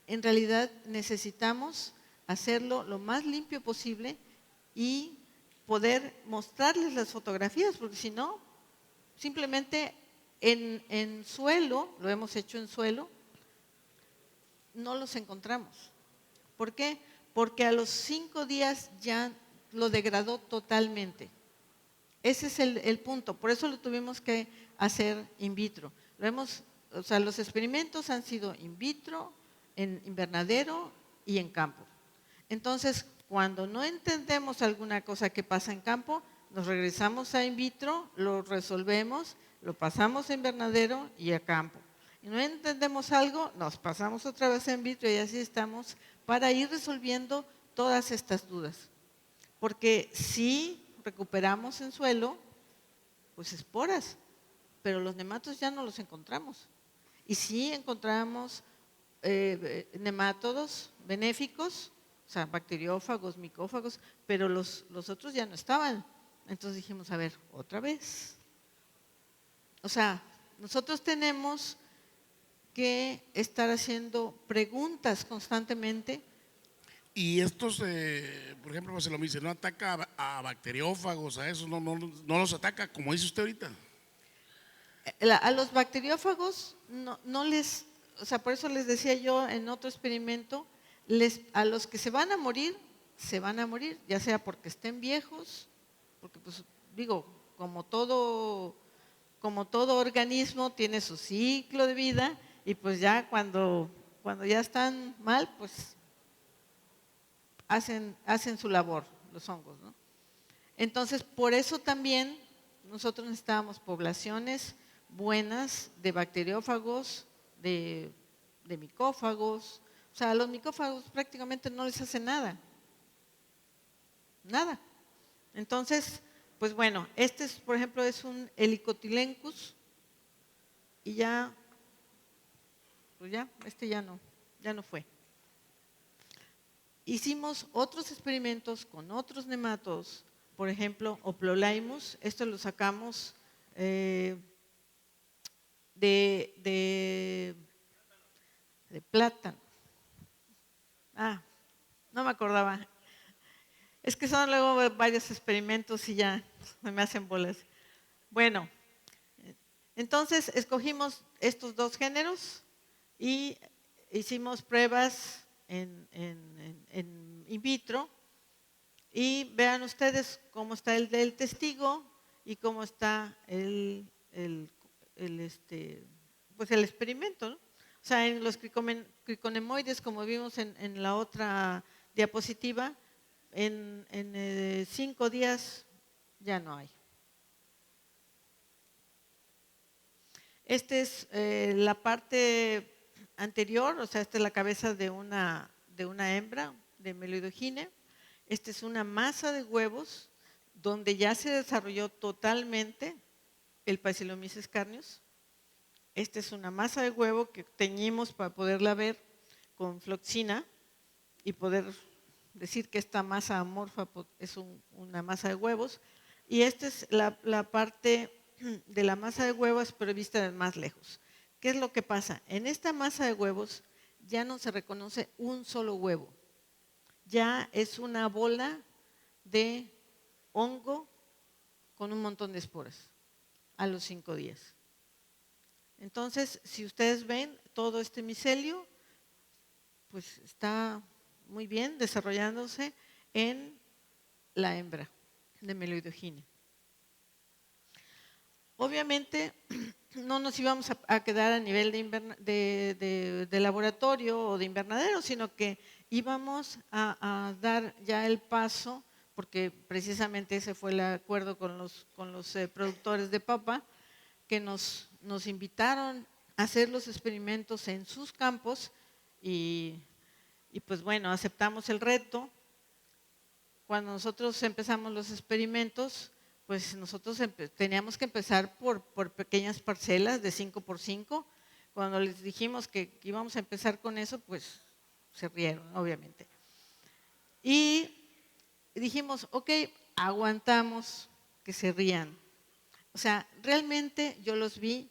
en realidad necesitamos hacerlo lo más limpio posible y poder mostrarles las fotografías, porque si no, simplemente en suelo, lo hemos hecho en suelo, no los encontramos. ¿Por qué? Porque a los 5 días ya lo degradó totalmente. Ese es el punto. Por eso lo tuvimos que hacer in vitro. Lo hemos o sea, los experimentos han sido in vitro, en invernadero y en campo. Entonces, cuando no entendemos alguna cosa que pasa en campo, nos regresamos a in vitro, lo resolvemos, lo pasamos a invernadero y a campo. Y no entendemos algo, nos pasamos otra vez a in vitro y así estamos para ir resolviendo todas estas dudas. Porque si recuperamos en suelo, pues esporas, pero los nematodos ya no los encontramos. Y sí encontramos nemátodos benéficos, o sea, bacteriófagos, micófagos, pero los otros ya no estaban. Entonces dijimos, a ver, otra vez. O sea, nosotros tenemos que estar haciendo preguntas constantemente. Y estos, por ejemplo, pues se lo dice, no ataca a bacteriófagos, a esos no los ataca, como dice usted ahorita. A los bacteriófagos no les, o sea, por eso les decía yo en otro experimento, a los que se van a morir, ya sea porque estén viejos, porque pues digo, como todo organismo tiene su ciclo de vida y pues ya cuando ya están mal, pues hacen su labor los hongos, ¿no? Entonces, por eso también nosotros necesitábamos poblaciones buenas de bacteriófagos, de micófagos. O sea, a los micófagos prácticamente no les hace nada. Nada. Entonces, pues bueno, por ejemplo, es un Helicotylencus y ya, pues ya, ya no fue. Hicimos otros experimentos con otros nematodos, por ejemplo, Oplolaimus, esto lo sacamos de plátano. No me acordaba. Es que son luego varios experimentos y ya me hacen bolas. Bueno, entonces escogimos estos dos géneros y hicimos pruebas en in vitro y vean ustedes cómo está el del testigo y cómo está pues el experimento, ¿no? O sea, en los criconemoides, como vimos en la otra diapositiva, en 5 días ya no hay. Esta es la parte anterior, o sea, esta es la cabeza de una hembra de Meloidogine. Esta es una masa de huevos donde ya se desarrolló totalmente el Bacillomyces carnius. Esta es una masa de huevo que teñimos para poderla ver con floxina y poder decir que esta masa amorfa es una masa de huevos. Y esta es la parte de la masa de huevos, pero vista de más lejos. ¿Qué es lo que pasa? En esta masa de huevos ya no se reconoce un solo huevo. Ya es una bola de hongo con un montón de esporas a los 5 días. Entonces, si ustedes ven todo este micelio, pues está muy bien desarrollándose en la hembra de Meloidogine. Obviamente no nos íbamos a quedar a nivel de laboratorio o de invernadero, sino que íbamos a dar ya el paso, porque precisamente ese fue el acuerdo con los productores de papa, que nos invitaron a hacer los experimentos en sus campos y pues bueno, aceptamos el reto. Cuando nosotros empezamos los experimentos, pues nosotros teníamos que empezar por pequeñas parcelas de 5 por 5. Cuando les dijimos que íbamos a empezar con eso, pues se rieron, obviamente. Y dijimos, ok, aguantamos que se rían. O sea, realmente yo los vi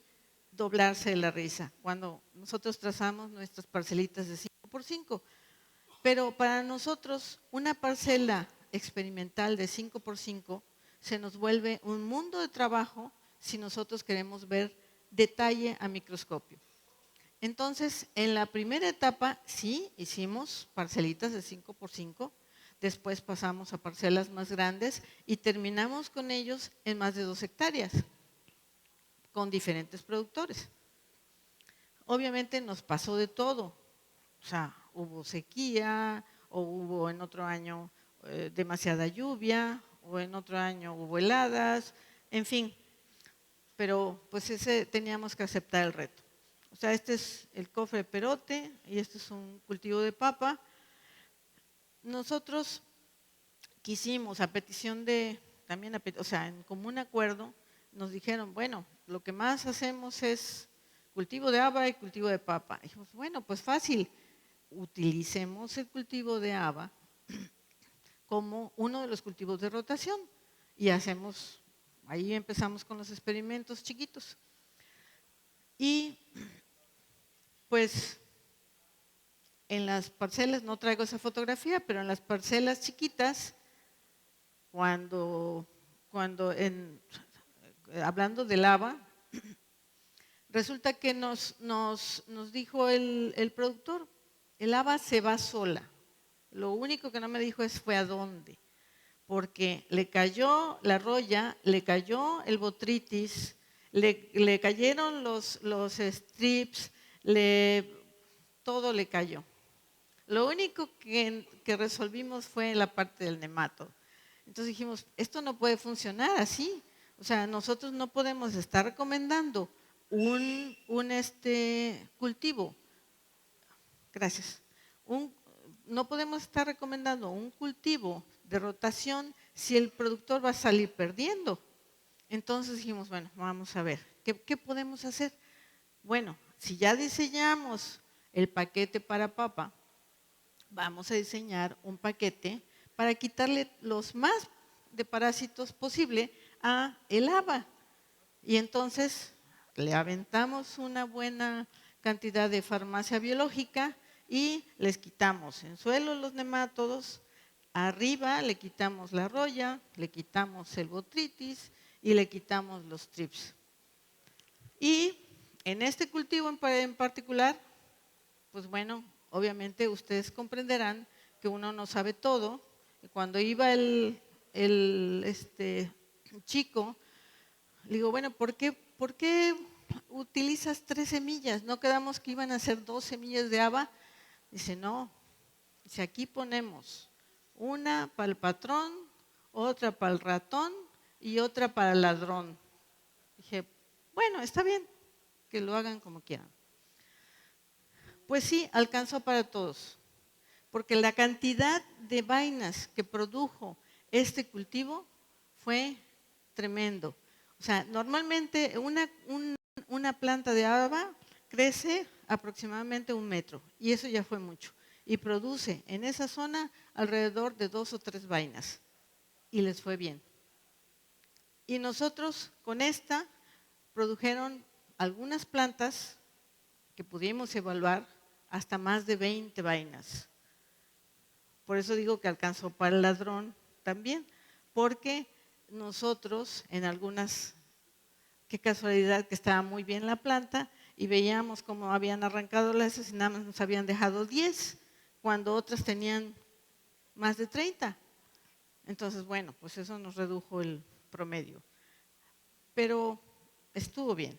doblarse de la risa cuando nosotros trazamos nuestras parcelitas de 5 por 5. Pero para nosotros, una parcela experimental de 5 por 5 se nos vuelve un mundo de trabajo si nosotros queremos ver detalle a microscopio. Entonces, en la primera etapa sí hicimos parcelitas de 5 por 5, después pasamos a parcelas más grandes y terminamos con ellos en más de 2 hectáreas, con diferentes productores. obviamente nos pasó de todo. O sea, hubo sequía, o hubo en otro año demasiada lluvia, o en otro año hubo heladas, en fin. Pero pues ese teníamos que aceptar el reto. O sea, este es el cofre de perote y este es un cultivo de papa. Nosotros quisimos, a petición de, también, o sea, en común acuerdo, nos dijeron, bueno, lo que más hacemos es cultivo de haba y cultivo de papa. Dijimos, bueno, pues fácil, utilicemos el cultivo de haba como uno de los cultivos de rotación y hacemos, ahí empezamos con los experimentos chiquitos. Y pues en las parcelas, no traigo esa fotografía, pero en las parcelas chiquitas, hablando del haba, resulta que nos dijo el productor, el haba se va sola. Lo único que no me dijo fue a dónde, porque le cayó la roya, le cayó el botrytis, le cayeron los strips, todo le cayó. Lo único que resolvimos fue la parte del nemátodo. Entonces dijimos, esto no puede funcionar así. O sea, nosotros no podemos estar recomendando un cultivo. Gracias. No podemos estar recomendando un cultivo de rotación si el productor va a salir perdiendo. Entonces dijimos, bueno, vamos a ver, ¿qué podemos hacer? Bueno, si ya diseñamos el paquete para papa, vamos a diseñar un paquete para quitarle los más de parásitos posible a el haba. Y entonces le aventamos una buena cantidad de farmacia biológica y les quitamos en suelo los nemátodos, arriba le quitamos la roya, le quitamos el botrytis y le quitamos los trips. Y en este cultivo en particular, pues bueno, obviamente ustedes comprenderán que uno no sabe todo. Y cuando iba el chico, le digo, bueno, ¿por qué utilizas 3 semillas? ¿No quedamos que iban a ser 2 semillas de haba? Dice, no. Dice, aquí ponemos una para el patrón, otra para el ratón y otra para el ladrón. Dije, bueno, está bien, que lo hagan como quieran. Pues sí, alcanzó para todos, porque la cantidad de vainas que produjo este cultivo fue tremendo. O sea, normalmente una planta de haba crece aproximadamente 1 metro y eso ya fue mucho. Y produce en esa zona alrededor de 2 o 3 vainas y les fue bien. Y nosotros con esta produjeron algunas plantas que pudimos evaluar hasta más de 20 vainas. Por eso digo que alcanzó para el ladrón también, porque nosotros en algunas, qué casualidad que estaba muy bien la planta y veíamos cómo habían arrancado las y nada más nos habían dejado 10, cuando otras tenían más de 30. Entonces, bueno, pues eso nos redujo el promedio. Pero estuvo bien.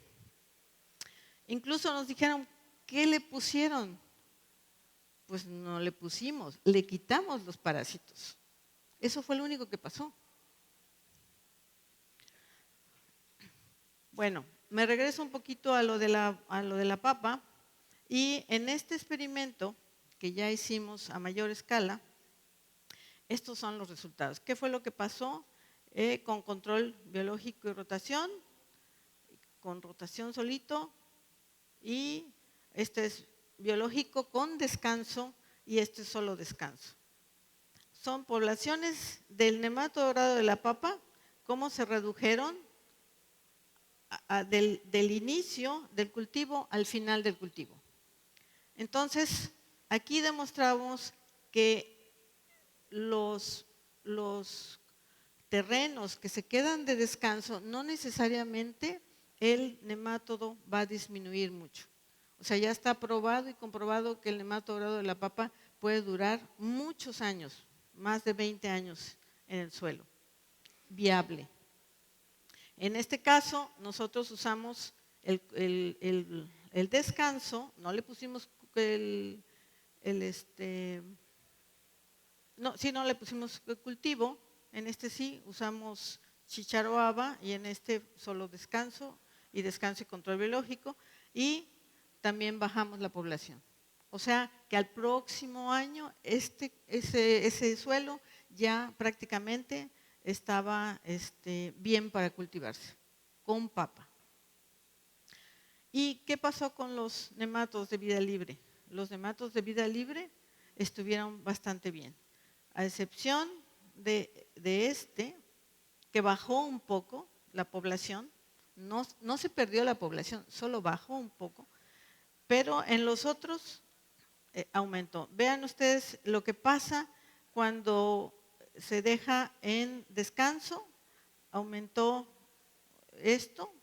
Incluso nos dijeron, ¿qué le pusieron? Pues no le pusimos, le quitamos los parásitos. Eso fue lo único que pasó. Bueno, me regreso un poquito a lo de la papa y en este experimento que ya hicimos a mayor escala, estos son los resultados. ¿Qué fue lo que pasó? Con control biológico y rotación, con rotación solito, y este es biológico con descanso y este es solo descanso. Son poblaciones del nemato dorado de la papa, cómo se redujeron del inicio del cultivo al final del cultivo. Entonces, aquí demostramos que los terrenos que se quedan de descanso, no necesariamente el nemátodo va a disminuir mucho. O sea, ya está probado y comprobado que el nemato dorado de la papa puede durar muchos años, más de 20 años en el suelo, viable. En este caso, nosotros usamos el descanso, no le pusimos no le pusimos cultivo, en este sí usamos chícharo haba y en este solo descanso y control biológico, y también bajamos la población. O sea que al próximo año ese suelo ya prácticamente estaba bien para cultivarse, con papa. ¿Y qué pasó con los nematos de vida libre? Los nematos de vida libre estuvieron bastante bien, a excepción de que bajó un poco la población. No se perdió la población, solo bajó un poco, pero en los otros aumentó. Vean ustedes lo que pasa cuando se deja en descanso, aumentó esto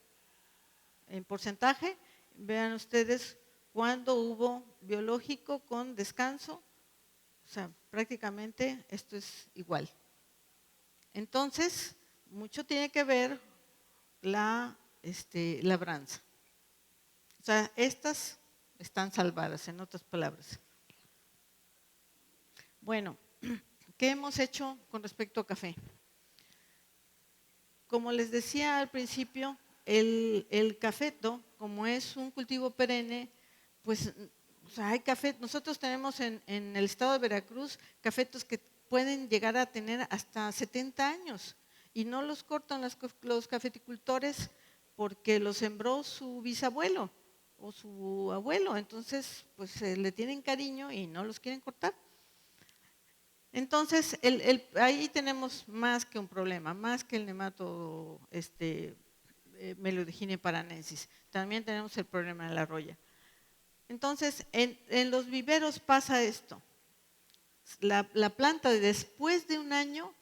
en porcentaje. Vean ustedes cuando hubo biológico con descanso, o sea, prácticamente esto es igual. Entonces, mucho tiene que ver la labranza. O sea, estas están salvadas, en otras palabras. Bueno, ¿qué hemos hecho con respecto a café? Como les decía al principio, el cafeto, como es un cultivo perenne, pues o sea, hay café. Nosotros tenemos en el estado de Veracruz cafetos que pueden llegar a tener hasta 70 años y no los cortan los cafeticultores porque los sembró su bisabuelo o su abuelo. Entonces, pues le tienen cariño y no los quieren cortar. Entonces, ahí tenemos más que un problema, más que el nemato Melodigine paranensis. También tenemos el problema de la roya. Entonces, en los viveros pasa esto. La planta después de un año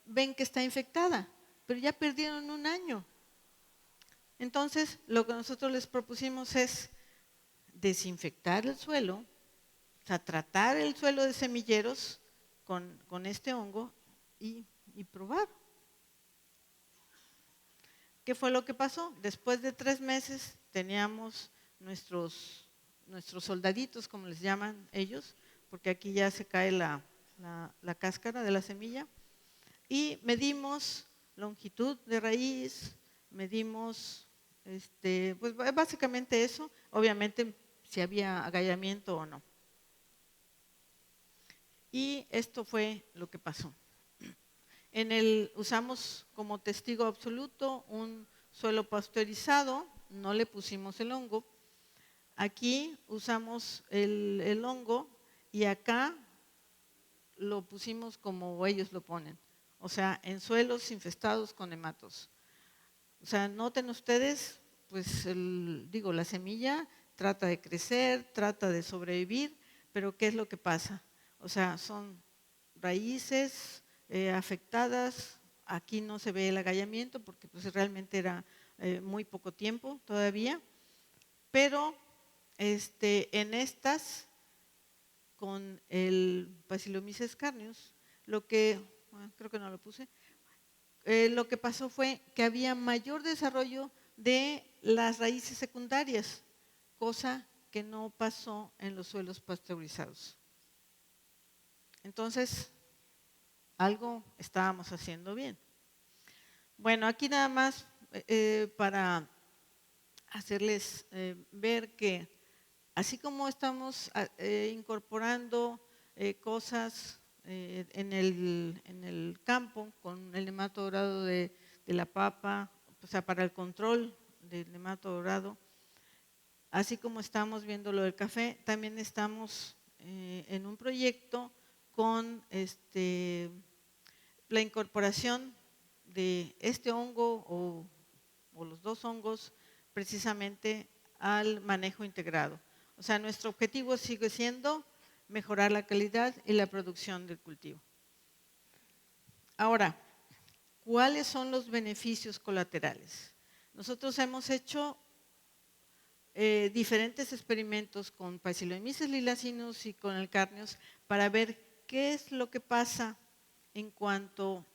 ven que está infectada, pero ya perdieron un año. Entonces, lo que nosotros les propusimos es desinfectar el suelo, o sea, tratar el suelo de semilleros con este hongo y probar. ¿Qué fue lo que pasó? Después de 3 meses teníamos nuestros soldaditos, como les llaman ellos, porque aquí ya se cae la cáscara de la semilla, y medimos longitud de raíz, medimos, pues básicamente eso, obviamente si había agallamiento o no. Y esto fue lo que pasó. Usamos como testigo absoluto un suelo pasteurizado, no le pusimos el hongo. Aquí usamos el hongo y acá lo pusimos como ellos lo ponen, o sea, en suelos infestados con nematos. O sea, noten ustedes, pues la semilla trata de crecer, trata de sobrevivir, pero ¿qué es lo que pasa? O sea, son raíces afectadas. Aquí no se ve el agallamiento porque pues realmente era muy poco tiempo todavía, pero en estas con el Bacillomyces carneus, creo que no lo puse, lo que pasó fue que había mayor desarrollo de las raíces secundarias, cosa que no pasó en los suelos pasteurizados. Entonces, algo estábamos haciendo bien. Bueno, aquí nada más para hacerles ver que así como estamos incorporando cosas en el campo con el nemato dorado de la papa, o sea, para el control del nemato dorado, así como estamos viendo lo del café, también estamos en un proyecto con la incorporación de este hongo o los dos hongos precisamente al manejo integrado. O sea, nuestro objetivo sigue siendo mejorar la calidad y la producción del cultivo. Ahora, ¿cuáles son los beneficios colaterales? Nosotros hemos hecho diferentes experimentos con Bacillomyces lilacinus y con el carneus para ver qué es lo que pasa en cuanto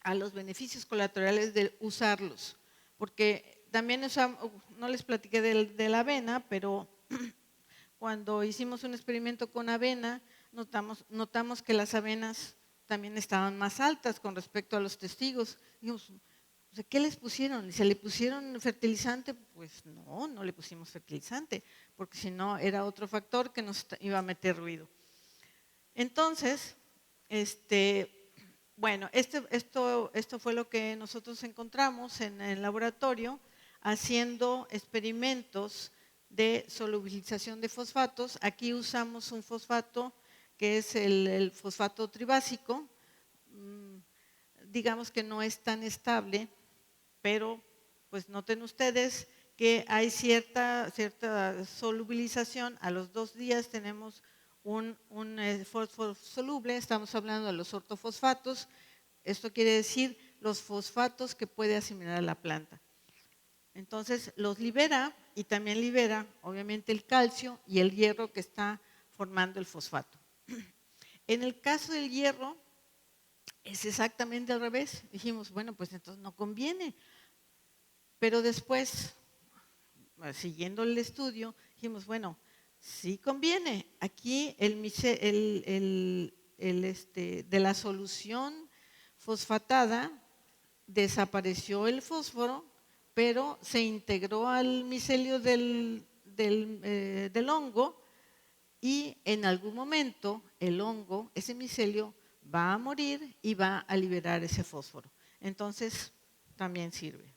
a los beneficios colaterales de usarlos. Porque también no les platiqué de la avena, pero cuando hicimos un experimento con avena, notamos que las avenas también estaban más altas con respecto a los testigos. Dijimos, o sea, ¿qué les pusieron? ¿Se le pusieron fertilizante? Pues no, no le pusimos fertilizante, porque si no era otro factor que nos iba a meter ruido. Entonces, bueno, esto fue lo que nosotros encontramos en el laboratorio haciendo experimentos de solubilización de fosfatos. Aquí usamos un fosfato que es el fosfato tribásico. Digamos que no es tan estable, pero pues noten ustedes que hay cierta solubilización. A los 2 días tenemos un fósforo soluble, estamos hablando de los ortofosfatos. Esto quiere decir los fosfatos que puede asimilar la planta. Entonces los libera y también libera obviamente el calcio y el hierro que está formando el fosfato. En el caso del hierro es exactamente al revés. Dijimos, bueno, pues entonces no conviene. Pero después, siguiendo el estudio, dijimos, bueno, sí conviene. Aquí de la solución fosfatada desapareció el fósforo, pero se integró al micelio del hongo, y en algún momento el hongo, ese micelio, va a morir y va a liberar ese fósforo. Entonces, también sirve.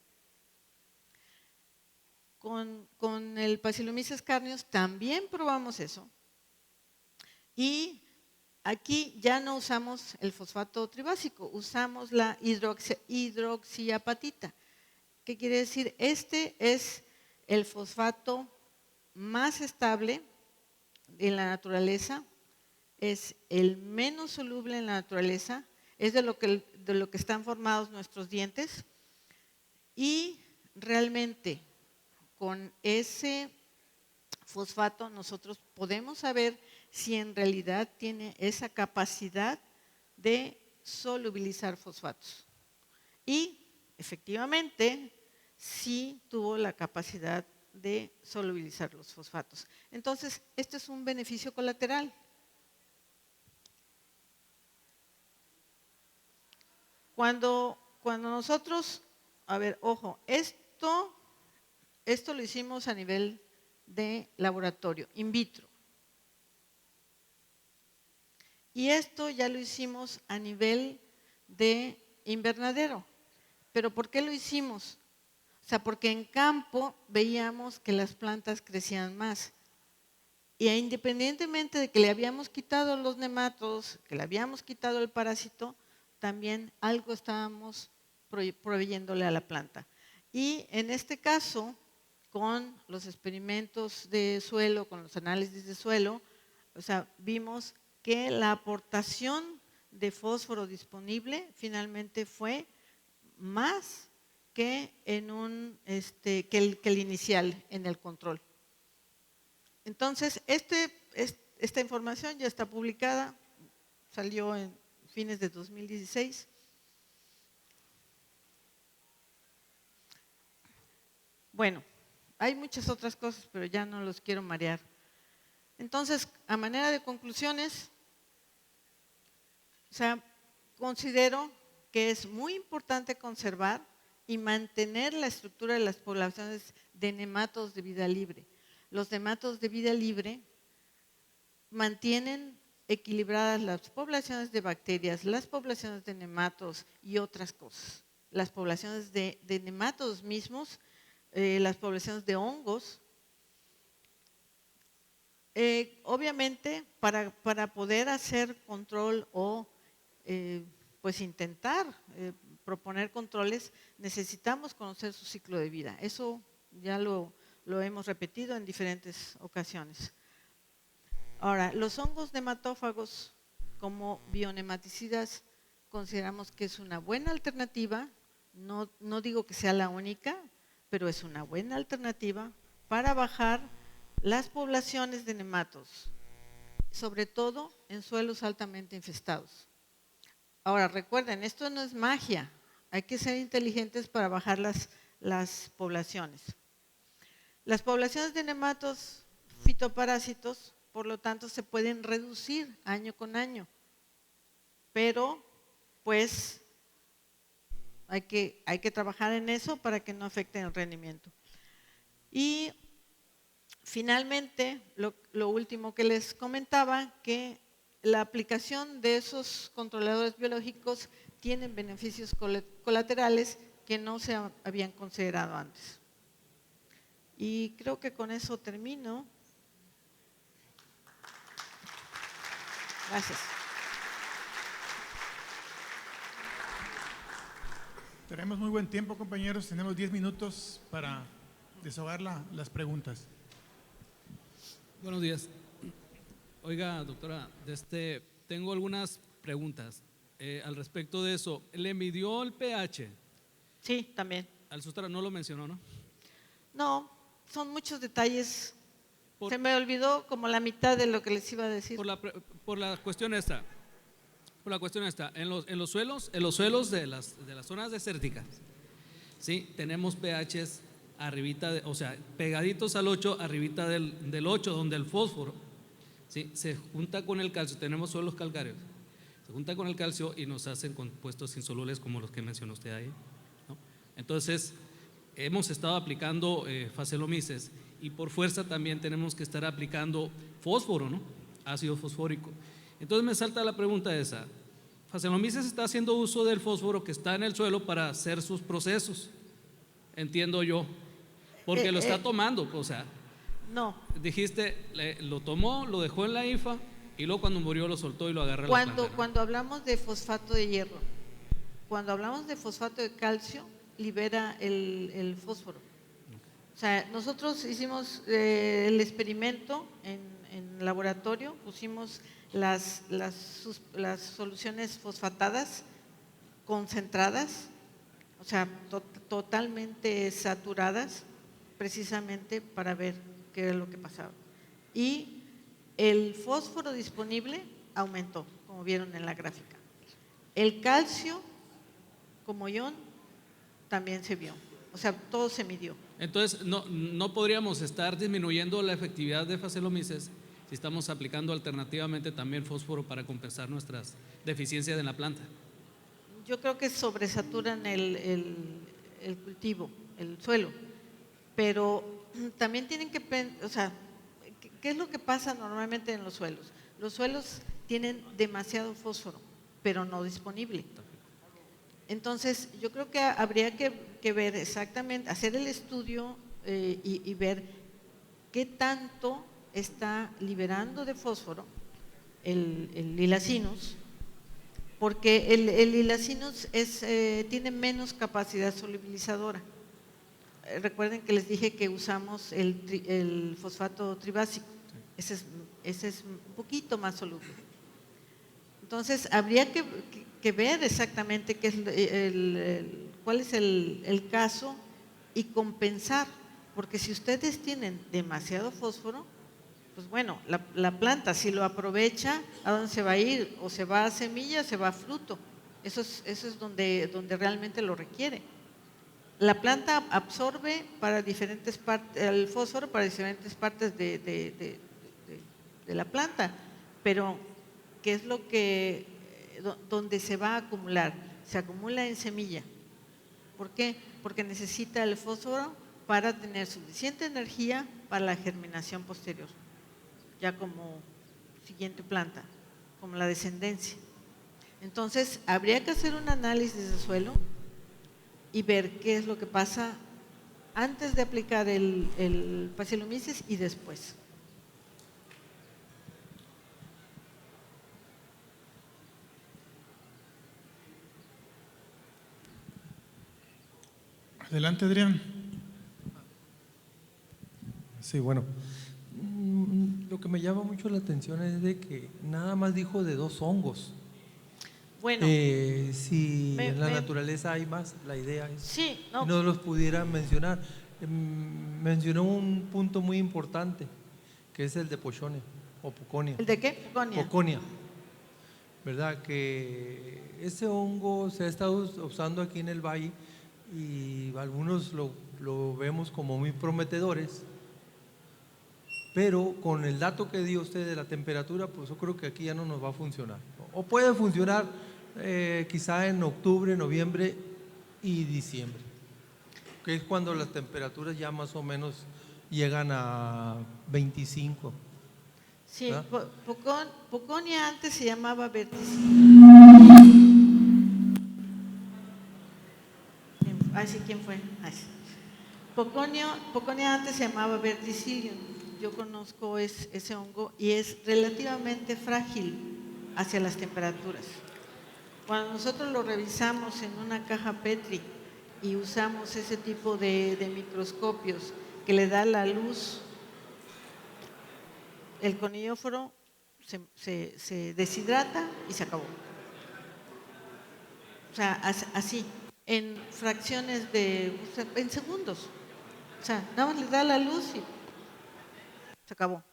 Con el Bacillomyces carnios también probamos eso. Y aquí ya no usamos el fosfato tribásico, usamos la hidroxiapatita. ¿Qué quiere decir? Este es el fosfato más estable en la naturaleza, es el menos soluble en la naturaleza, es de lo que están formados nuestros dientes, y realmente con ese fosfato nosotros podemos saber si en realidad tiene esa capacidad de solubilizar fosfatos. Y efectivamente sí tuvo la capacidad de solubilizar los fosfatos. Entonces, este es un beneficio colateral. Cuando nosotros, a ver, ojo, esto lo hicimos a nivel de laboratorio, in vitro. Y esto ya lo hicimos a nivel de invernadero. ¿Pero por qué lo hicimos? O sea, porque en campo veíamos que las plantas crecían más. Y independientemente de que le habíamos quitado los nematodos, que le habíamos quitado el parásito, también algo estábamos proveyéndole a la planta. Y en este caso, con los experimentos de suelo, con los análisis de suelo, o sea, vimos que la aportación de fósforo disponible finalmente fue más que que el inicial en el control. Entonces, esta información ya está publicada, salió en fines de 2016. Bueno, hay muchas otras cosas, pero ya no los quiero marear. Entonces, a manera de conclusiones, o sea, considero que es muy importante conservar y mantener la estructura de las poblaciones de nematodos de vida libre. Los nematodos de vida libre mantienen equilibradas las poblaciones de bacterias, las poblaciones de nematodos y otras cosas. Las poblaciones de nematodos mismos, las poblaciones de hongos. Obviamente, para poder hacer control o pues intentar proponer controles, necesitamos conocer su ciclo de vida. Eso ya lo hemos repetido en diferentes ocasiones. Ahora, los hongos nematófagos como bionematicidas consideramos que es una buena alternativa, no digo que sea la única, pero es una buena alternativa para bajar las poblaciones de nematodos, sobre todo en suelos altamente infestados. Ahora, recuerden, esto no es magia, hay que ser inteligentes para bajar las poblaciones. Las poblaciones de nematos fitoparásitos, por lo tanto, se pueden reducir año con año, pero pues hay que trabajar en eso para que no afecte el rendimiento. Y finalmente, lo último que les comentaba, que la aplicación de esos controladores biológicos tienen beneficios colaterales que no se habían considerado antes. Y creo que con eso termino. Gracias. Tenemos muy buen tiempo, compañeros. Tenemos 10 minutos para desahogar las preguntas. Buenos días. Oiga, doctora, tengo algunas preguntas al respecto de eso. ¿Le midió el pH? Sí, también. Al sustrato no lo mencionó, ¿no? No, son muchos detalles. Se me olvidó como la mitad de lo que les iba a decir. Por la cuestión esta. En los suelos de las zonas desérticas, ¿sí? Tenemos pHs arribita, o sea, pegaditos al 8, arribita del 8, donde el fósforo, ¿sí?, se junta con el calcio. Tenemos suelos calcáreos, se junta con el calcio y nos hacen compuestos insolubles como los que mencionó usted ahí, ¿no? Entonces, hemos estado aplicando facelomices y por fuerza también tenemos que estar aplicando fósforo, ¿no? Ácido fosfórico. Entonces me salta la pregunta esa. Facelomices está haciendo uso del fósforo que está en el suelo para hacer sus procesos, entiendo yo, porque lo está tomando, o sea. No. Dijiste, lo tomó, lo dejó en la IFA y luego cuando murió lo soltó y lo agarró a la planta, ¿no? Cuando hablamos de fosfato de hierro, cuando hablamos de fosfato de calcio, libera el fósforo. O sea, nosotros hicimos el experimento en laboratorio, pusimos las soluciones fosfatadas concentradas, o sea, totalmente saturadas, precisamente para ver qué era lo que pasaba. Y el fósforo disponible aumentó, como vieron en la gráfica. El calcio como ion también se vio, o sea, todo se midió. Entonces, no podríamos estar disminuyendo la efectividad de facelomices si estamos aplicando alternativamente también fósforo para compensar nuestras deficiencias en la planta. Yo creo que sobresaturan el cultivo, el suelo, pero también tienen que, o sea, ¿qué es lo que pasa normalmente en los suelos? Los suelos tienen demasiado fósforo, pero no disponible. Entonces, yo creo que habría que ver exactamente, hacer el estudio y ver qué tanto está liberando de fósforo el Lilacinus, porque el Lilacinus tiene menos capacidad solubilizadora. Recuerden que les dije que usamos el fosfato tribásico, ese es un poquito más soluble. Entonces, habría que ver exactamente cuál es el caso y compensar, porque si ustedes tienen demasiado fósforo, pues bueno, la planta si lo aprovecha, ¿a dónde se va a ir? O se va a semilla o se va a fruto. Eso es donde realmente lo requiere. La planta absorbe para diferentes partes, el fósforo para diferentes partes de la planta, pero ¿qué es lo que donde se va a acumular? Se acumula en semilla. ¿Por qué? Porque necesita el fósforo para tener suficiente energía para la germinación posterior, ya como siguiente planta, como la descendencia. Entonces, habría que hacer un análisis de suelo y ver qué es lo que pasa antes de aplicar el facelomices y después. Adelante, Adrián. Sí, bueno, lo que me llama mucho la atención es de que nada más dijo de 2 hongos. Bueno, si en la naturaleza hay más, la idea es sí, que no los pudiera mencionar. Mencionó un punto muy importante, que es el de Pochonia o Poconia. ¿El de qué? Poconia. ¿Verdad? Que ese hongo se ha estado usando aquí en el valle y algunos lo vemos como muy prometedores, pero con el dato que dio usted de la temperatura, pues yo creo que aquí ya no nos va a funcionar. O puede funcionar quizá en octubre, noviembre y diciembre, que es cuando las temperaturas ya más o menos llegan a 25. Sí, ¿Ah? Poconia antes se llamaba verticillium. Ay, sí, ¿quién fue? Ay, sí. Poconia antes se llamaba verticillium. Yo conozco ese hongo y es relativamente frágil hacia las temperaturas. Cuando nosotros lo revisamos en una caja Petri y usamos ese tipo de microscopios que le da la luz, el conillóforo se deshidrata y se acabó. O sea, así, en fracciones en segundos. O sea, nada más le da la luz y se acabó.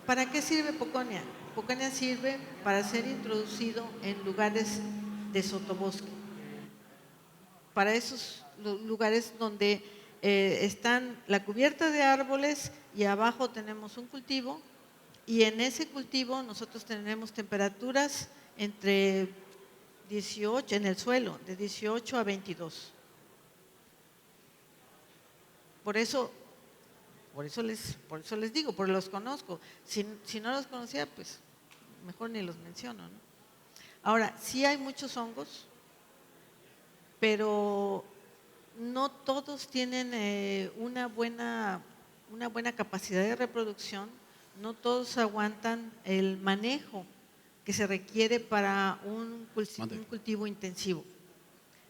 ¿Para qué sirve Poconia? Poconia sirve para ser introducido en lugares de sotobosque. Para esos lugares donde están la cubierta de árboles y abajo tenemos un cultivo, y en ese cultivo nosotros tenemos temperaturas entre 18 en el suelo, de 18 a 22. Por eso les digo, porque los conozco. Si no los conocía, pues mejor ni los menciono, ¿no? Ahora, sí hay muchos hongos, pero no todos tienen una buena capacidad de reproducción, no todos aguantan el manejo que se requiere para un cultivo intensivo.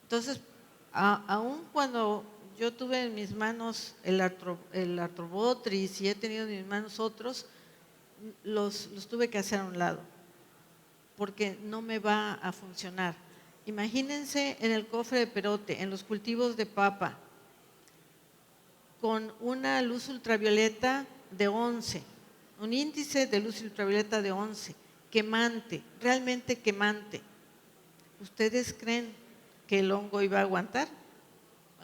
Entonces, aun cuando yo tuve en mis manos el Arthrobotrys y he tenido en mis manos otros, los tuve que hacer a un lado, porque no me va a funcionar. Imagínense en el cofre de perote, en los cultivos de papa, con una luz ultravioleta de 11, un índice de luz ultravioleta de 11, quemante, realmente quemante. ¿Ustedes creen que el hongo iba a aguantar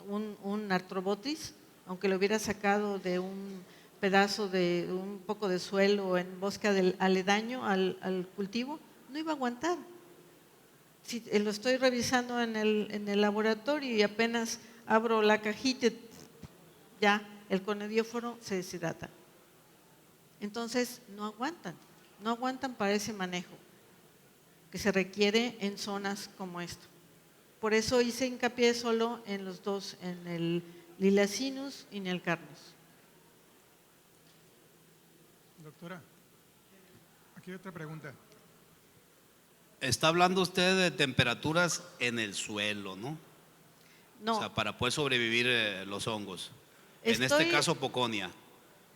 un Arthrobotrys, aunque lo hubiera sacado de un pedazo de un poco de suelo en bosque aledaño al cultivo? No iba a aguantar. Si lo estoy revisando en el laboratorio y apenas abro la cajita, ya el conedióforo se deshidrata. Entonces no aguantan para ese manejo que se requiere en zonas como esta. Por eso hice hincapié solo en los dos, en el Lilacinus y en el Carnus. Doctora, aquí hay otra pregunta. Está hablando usted de temperaturas en el suelo, ¿no? No. O sea, para poder sobrevivir los hongos. En este caso, Poconia.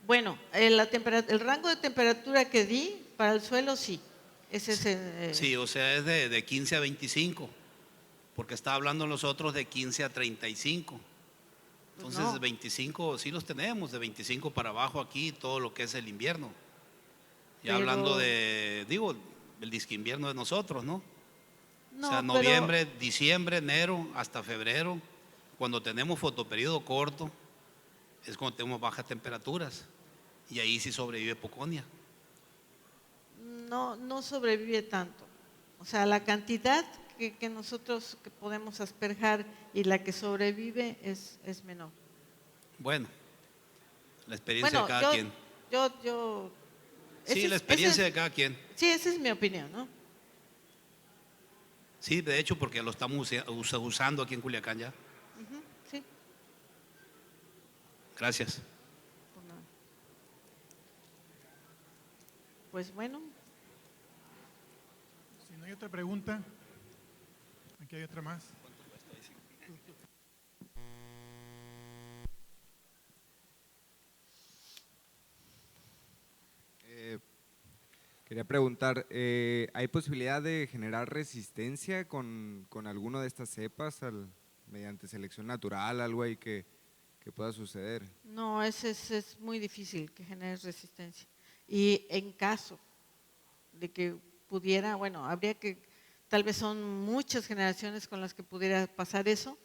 Bueno, el rango de temperatura que di para el suelo, sí. Sí, o sea, es de 15 a 25, porque está hablando nosotros de 15 a 35. Entonces, no. 25 sí los tenemos, de 25 para abajo aquí, todo lo que es el invierno. Ya Pero, hablando de, el disque invierno de nosotros, ¿no? No, o sea, noviembre, diciembre, enero, hasta febrero, cuando tenemos fotoperiodo corto, es cuando tenemos bajas temperaturas. Y ahí sí sobrevive Poconia. No sobrevive tanto. O sea, la cantidad que nosotros que podemos asperjar y la que sobrevive es menor. Bueno, la experiencia de cada quien. Sí, la experiencia de cada quien. Sí, esa es mi opinión, ¿no? Sí, de hecho, porque lo estamos usando aquí en Culiacán ya. Sí. Gracias. Pues bueno. Si no hay otra pregunta, aquí hay otra más. Quería preguntar, ¿hay posibilidad de generar resistencia con alguno de estas cepas mediante selección natural, algo ahí que pueda suceder? No, es muy difícil que genere resistencia. Y en caso de que pudiera, bueno, habría que, tal vez son muchas generaciones con las que pudiera pasar eso,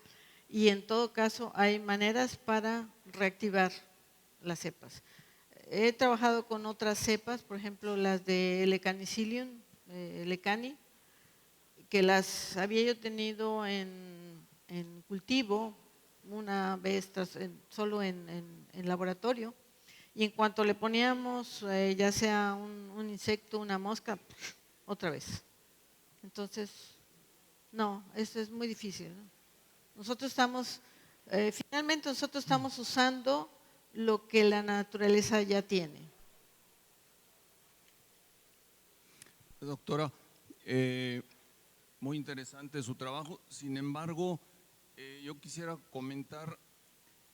y en todo caso hay maneras para reactivar las cepas. He trabajado con otras cepas, por ejemplo las de Lecanicilium, Lecani, que las había yo tenido en cultivo una vez solo en laboratorio, y en cuanto le poníamos ya sea un insecto, una mosca, otra vez. Entonces, no, eso es muy difícil, ¿no? Nosotros finalmente nosotros estamos usando lo que la naturaleza ya tiene. Doctora, muy interesante su trabajo. Sin embargo, yo quisiera comentar,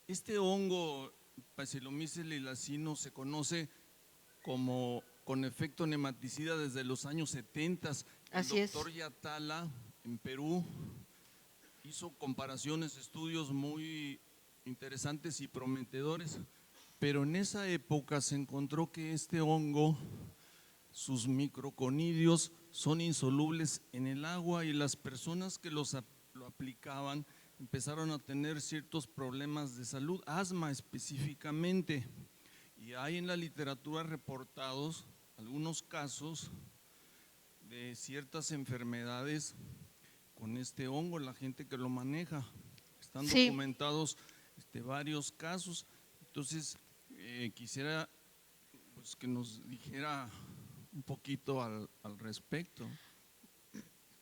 este hongo Bacillomyces lilacino se conoce como con efecto nematicida desde los años 70. Así es. El doctor Yatala en Perú hizo comparaciones, estudios muy interesantes y prometedores, pero en esa época se encontró que este hongo, sus microconidios son insolubles en el agua, y las personas que lo aplicaban empezaron a tener ciertos problemas de salud, asma específicamente, y hay en la literatura reportados algunos casos de ciertas enfermedades con este hongo, la gente que lo maneja. Están Sí. documentados varios casos. Entonces, quisiera pues, que nos dijera un poquito al respecto.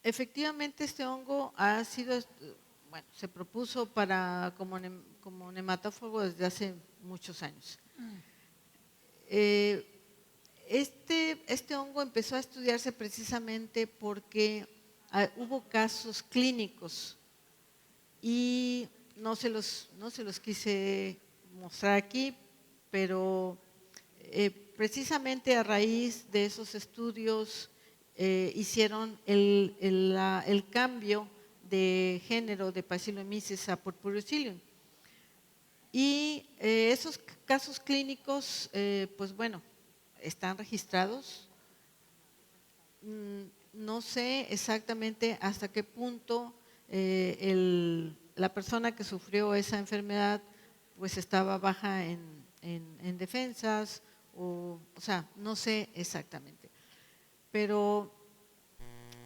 Efectivamente, este hongo ha sido, bueno, se propuso como nematófago desde hace muchos años. Este hongo empezó a estudiarse precisamente porque hubo casos clínicos, y no se los quise mostrar aquí, pero precisamente a raíz de esos estudios hicieron el cambio de género de Bacillomyces a Purpurocilium. Y esos casos clínicos, pues bueno, están registrados. No sé exactamente hasta qué punto la persona que sufrió esa enfermedad pues estaba baja en defensas, o sea, no sé exactamente. Pero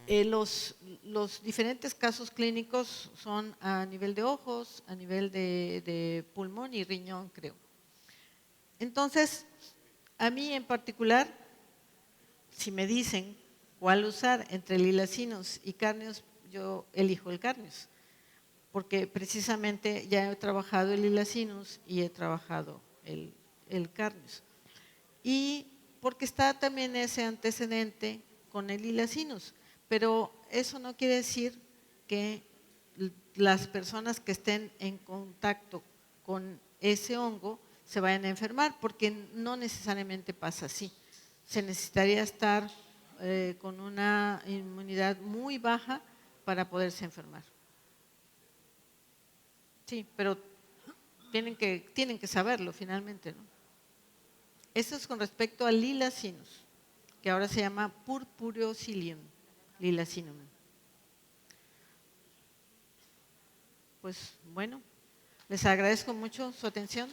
los diferentes casos clínicos son a nivel de ojos, a nivel de pulmón y riñón, creo. Entonces, a mí en particular, si me dicen cuál usar entre Lilacinus y Carneus, yo elijo el Carneus, porque precisamente ya he trabajado el Lilacinus y he trabajado el Carneus. Y porque está también ese antecedente con el Lilacinus, pero eso no quiere decir que las personas que estén en contacto con ese hongo se vayan a enfermar, porque no necesariamente pasa así. Se necesitaría estar con una inmunidad muy baja para poderse enfermar. Sí, pero tienen que saberlo finalmente, ¿no? Eso es con respecto al Lilacinus, que ahora se llama Purpurocilium lilacinum. Pues bueno, les agradezco mucho su atención.